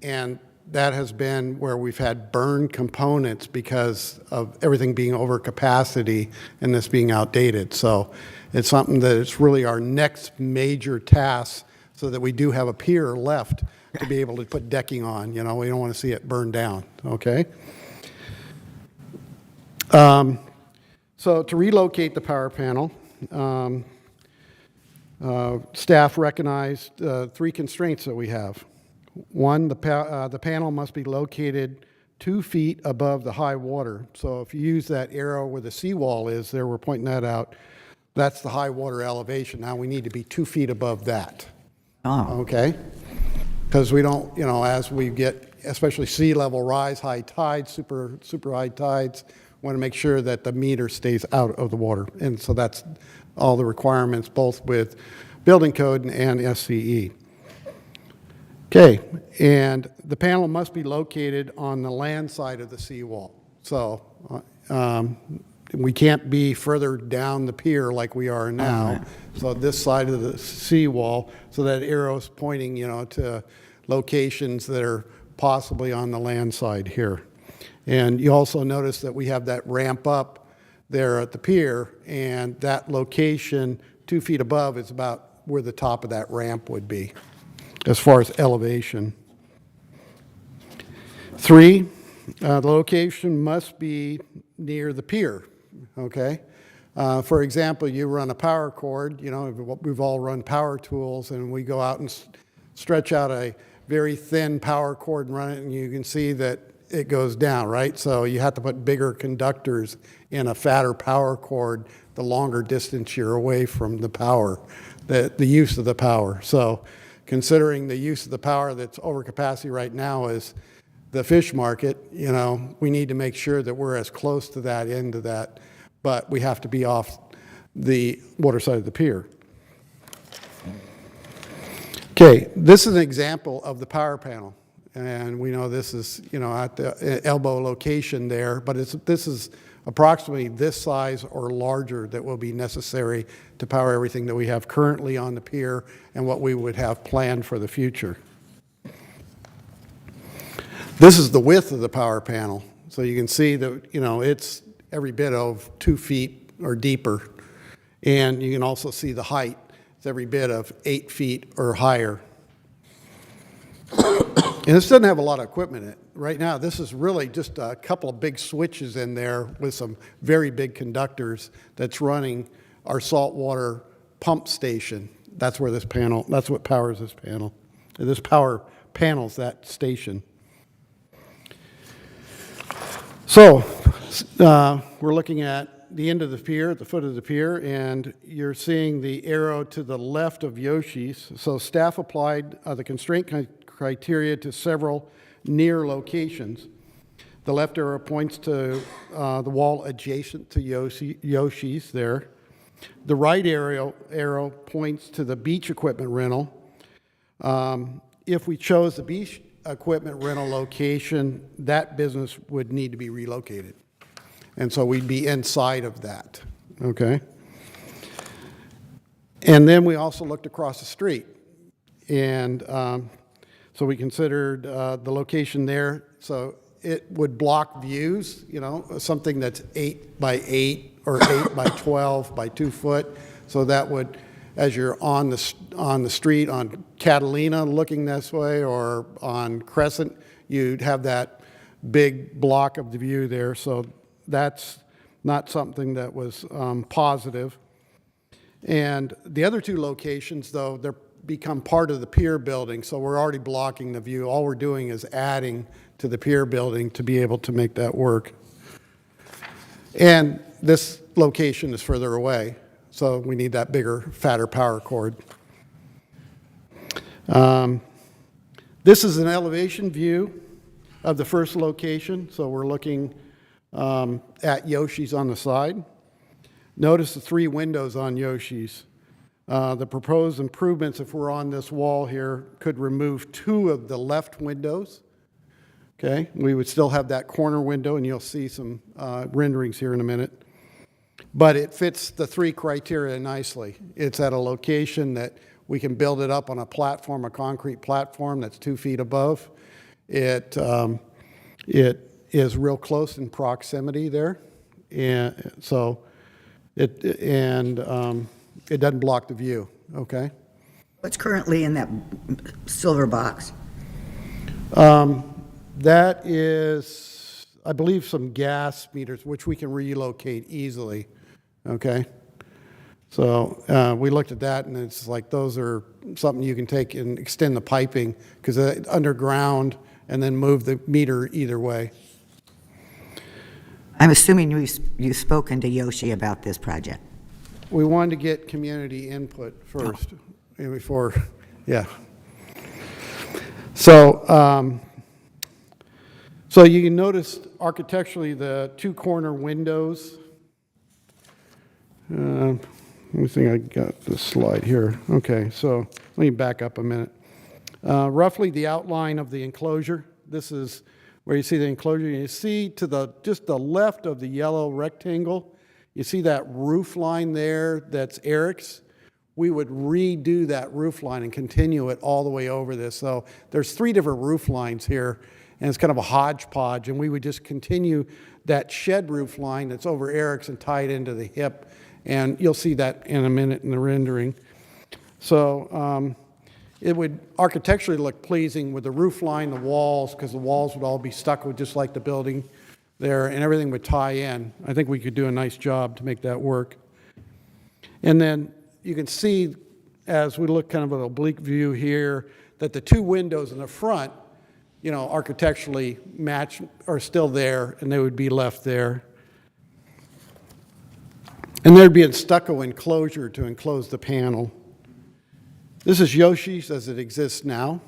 and that has been where we've had burn components because of everything being over capacity and this being outdated. So it's something that it's really our next major task so that we do have a pier left to be able to put decking on. You know, we don't want to see it burn down, okay? So to relocate the power panel, staff recognized 3 constraints that we have. One, the panel must be located 2 feet above the high water. So if you use that arrow where the seawall is there, we're pointing that out, that's the high water elevation. Now we need to be 2 feet above that. Oh. Okay? Because we don't, you know, as we get, especially sea level rise, high tides, super high tides, want to make sure that the meter stays out of the water. And so that's all the requirements, both with building code and SCE. Okay, and the panel must be located on the land side of the seawall. So we can't be further down the pier like we are now. So this side of the seawall, so that arrow's pointing, you know, to locations that are possibly on the land side here. And you also notice that we have that ramp up there at the pier, and that location 2 feet above is about where the top of that ramp would be as far as elevation. 3, the location must be near the pier, okay? For example, you run a power cord, you know, we've all run power tools, and we go out and stretch out a very thin power cord and run it, and you can see that it goes down, right? So you have to put bigger conductors in a fatter power cord the longer distance you're away from the power, the use of the power. So considering the use of the power that's over capacity right now is the fish market, you know, we need to make sure that we're as close to that end of that, but we have to be off the water side of the pier. Okay, this is an example of the power panel. And we know this is, you know, at the elbow location there, but this is approximately this size or larger that will be necessary to power everything that we have currently on the pier and what we would have planned for the future. This is the width of the power panel. So you can see that, you know, it's every bit of 2 feet or deeper. And you can also see the height. It's every bit of 8 feet or higher. And this doesn't have a lot of equipment in it. Right now, this is really just a couple of big switches in there with some very big conductors that's running our saltwater pump station. That's where this panel, that's what powers this panel. And this power panels that station. So we're looking at the end of the pier, at the foot of the pier, and you're seeing the arrow to the left of Yoshi's. So staff applied the constraint criteria to several near locations. The left arrow points to the wall adjacent to Yoshi's there. The right arrow points to the beach equipment rental. If we chose the beach equipment rental location, that business would need to be relocated. And so we'd be inside of that, okay? And then we also looked across the street. And so we considered the location there. So it would block views, you know, something that's 8 by 8 or 8 by 12 by 2 foot. So that would, as you're on the street on Catalina looking this way or on Crescent, you'd have that big block of the view there. So that's not something that was positive. And the other 2 locations, though, they're become part of the pier building, so we're already blocking the view. All we're doing is adding to the pier building to be able to make that work. And this location is further away, so we need that bigger, fatter power cord. This is an elevation view of the first location, so we're looking at Yoshi's on the side. Notice the 3 windows on Yoshi's. The proposed improvements, if we're on this wall here, could remove 2 of the left windows. Okay, we would still have that corner window, and you'll see some renderings here in a minute. But it fits the 3 criteria nicely. It's at a location that we can build it up on a platform, a concrete platform that's 2 feet above. It is real close in proximity there, and so it doesn't block the view, okay? What's currently in that silver box? That is, I believe, some gas meters, which we can relocate easily, okay? So we looked at that, and it's like those are something you can take and extend the piping, because underground, and then move the meter either way. I'm assuming you've spoken to Yoshi about this project. We wanted to get community input first, before, yeah. So, so you can notice architecturally the two corner windows. Let me think, I got this slide here. Okay, so let me back up a minute. Roughly the outline of the enclosure. This is where you see the enclosure. You see to just the left of the yellow rectangle, you see that roof line there that's Eric's. We would redo that roof line and continue it all the way over this. So there's 3 different roof lines here, and it's kind of a hodgepodge, and we would just continue that shed roof line that's over Eric's and tie it into the hip, and you'll see that in a minute in the rendering. So it would architecturally look pleasing with the roof line, the walls, because the walls would all be stuck with just like the building there, and everything would tie in. I think we could do a nice job to make that work. And then you can see, as we look kind of at an oblique view here, that the 2 windows in the front, you know, architecturally match, are still there, and they would be left there. And there'd be a stucco enclosure to enclose the panel. This is Yoshi's as it exists now.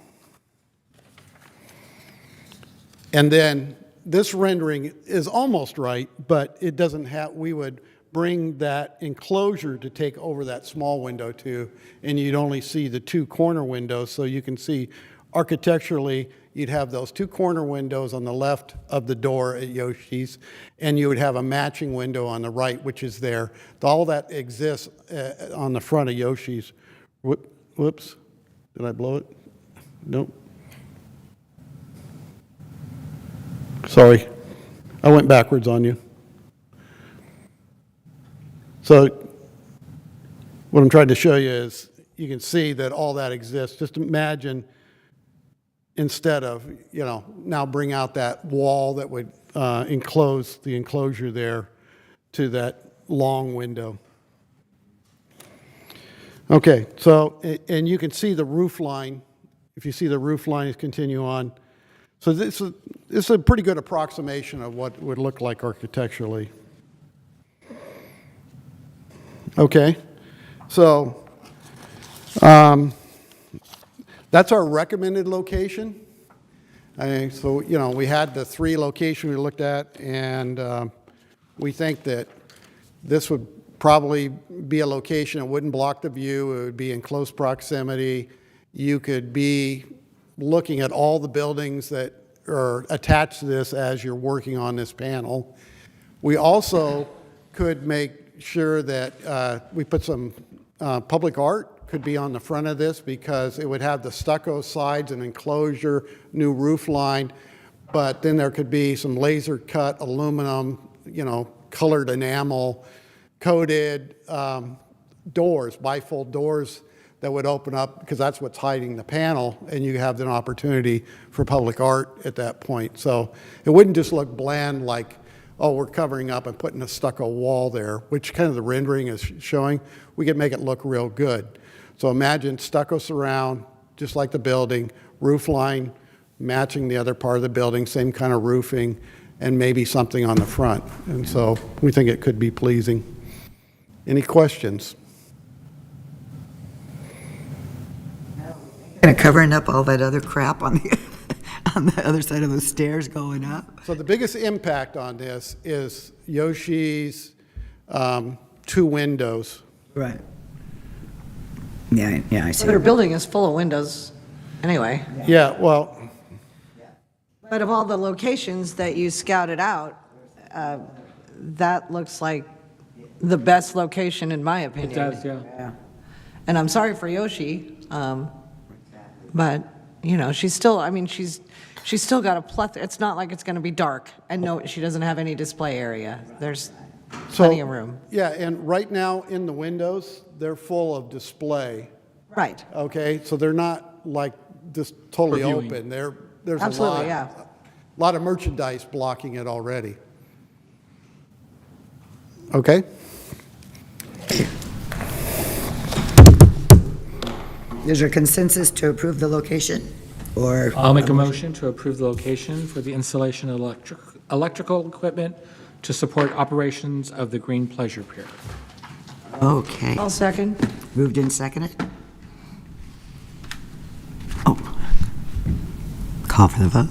And then this rendering is almost right, but it doesn't have, we would bring that enclosure to take over that small window too, and you'd only see the 2 corner windows, so you can see architecturally you'd have those 2 corner windows on the left of the door at Yoshi's, and you would have a matching window on the right, which is there. All that exists on the front of Yoshi's. Whoops, did I blow it? Nope. Sorry, I went backwards on you. So what I'm trying to show you is you can see that all that exists. Just imagine, instead of, you know, now bring out that wall that would enclose the enclosure there to that long window. Okay, so, and you can see the roof line. If you see the roof line continue on. So this is a pretty good approximation of what it would look like architecturally. Okay, so that's our recommended location. So, you know, we had the 3 locations we looked at, and we think that this would probably be a location that wouldn't block the view. It would be in close proximity. You could be looking at all the buildings that are attached to this as you're working on this panel. We also could make sure that we put some public art could be on the front of this, because it would have the stucco sides and enclosure, new roof line, but then there could be some laser cut aluminum, you know, colored enamel, coated doors, bifold doors that would open up, because that's what's hiding the panel, and you have an opportunity for public art at that point. So it wouldn't just look bland like, oh, we're covering up and putting a stucco wall there, which kind of the rendering is showing. We could make it look real good. So imagine stucco surround, just like the building, roof line matching the other part of the building, same kind of roofing, and maybe something on the front. And so we think it could be pleasing. Any questions? Kind of covering up all that other crap on the on the other side of the stairs going up. So the biggest impact on this is Yoshi's 2 windows. Right. Yeah, I see. Their building is full of windows anyway. Yeah, well, But of all the locations that you scouted out, that looks like the best location in my opinion. It does, yeah. And I'm sorry for Yoshi, but, you know, she's still, I mean, she's She's still got a plethora, it's not like it's going to be dark, and no, she doesn't have any display area. There's plenty of room. Yeah, and right now in the windows, they're full of display. Right. Okay, so they're not like just totally For viewing. open. There's Absolutely, a lot of merchandise blocking it already. Okay? Is there consensus to approve the location? Or I'll make a motion to approve the location for the installation of electrical equipment to support operations of the Green Pleasure Pier. Okay. I'll second. Moved and seconded. Oh. Call for the vote.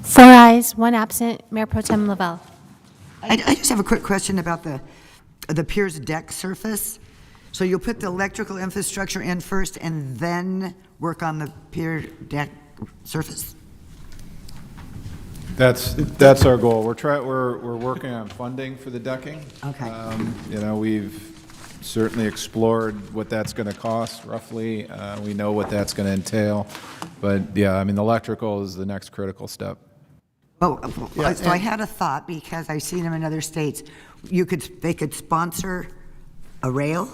Four ayes, one absent. Mayor Pro Tem Lavelle. I just have a quick question about the pier's deck surface. So you'll put the electrical infrastructure in first and then work on the pier deck surface? That's our goal. We're working on funding for the decking. Okay. You know, we've certainly explored what that's going to cost roughly. We know what that's going to entail. But yeah, I mean, the electrical is the next critical step. Oh, so I had a thought, because I've seen them in other states. They could sponsor a rail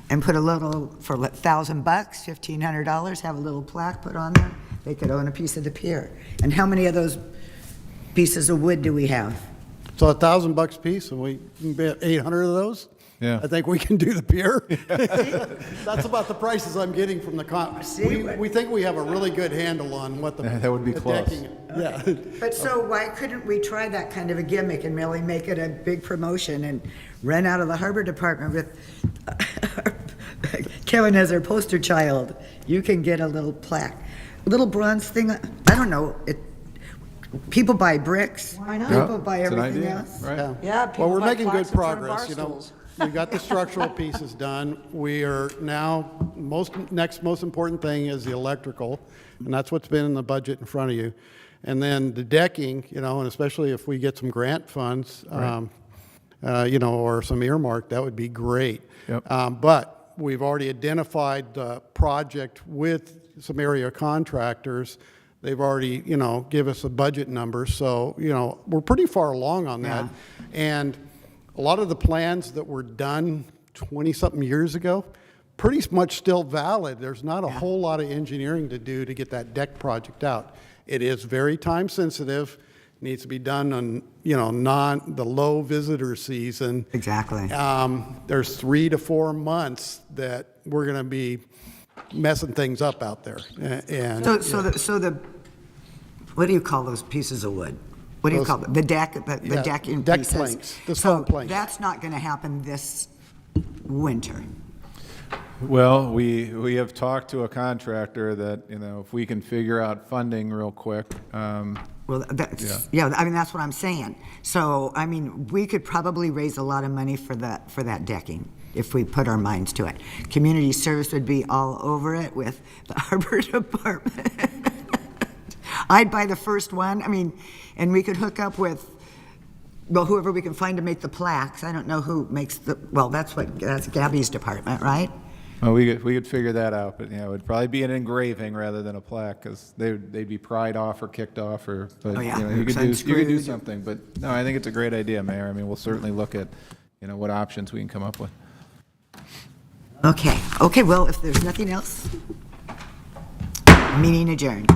and put a little, for $1,000, $1,500, have a little plaque put on there. They could own a piece of the pier. And how many of those pieces of wood do we have? So $1,000 a piece, and we can get 800 of those? Yeah. I think we can do the pier. That's about the prices I'm getting from the we think we have a really good handle on what the That would be the close. decking. Yeah. But so why couldn't we try that kind of a gimmick and really make it a big promotion and run out of the harbor department with Kevin as our poster child? You can get a little plaque, a little bronze thing. I don't know. People buy bricks. Why not? People buy It's an everything idea, else. right? Yeah, Well, people we're buy making good plaques and turn progress, bar stools. We got the structural pieces done. We are now, next most important thing is the electrical, and that's what's been in the budget in front of you. And then the decking, and especially if we get some grant funds, or some earmark, that would be great. Yep. But we've already identified the project with some area contractors. They've already, give us a budget number. So, we're pretty far along on that. And a lot of the plans that were done 20-something years ago, pretty much still valid. There's not a whole lot of engineering to do to get that deck project out. It is very time sensitive, needs to be done on, the low visitor season. Exactly. There's 3 to 4 months that we're going to be messing things up out there. And What do you call those pieces of wood? What do you call them? The decking deck pieces. planks, the stone planks. That's not going to happen this winter. Well, we have talked to a contractor that, if we can figure out funding real quick. Well, that's what I'm saying. So, we could probably raise a lot of money for that decking if we put our minds to it. Community service would be all over it with the harbor department. I'd buy the first one. And we could hook up with, whoever we can find to make the plaques. I don't know who makes that's Gabby's department, right? Well, we could figure that out, but it would probably be an engraving rather than a plaque, because they'd be pried off or kicked off, you could do something. But no, I think it's a great idea, Mayor. We'll certainly look at what options we can come up with. Okay. Well, if there's nothing else, meeting adjourned.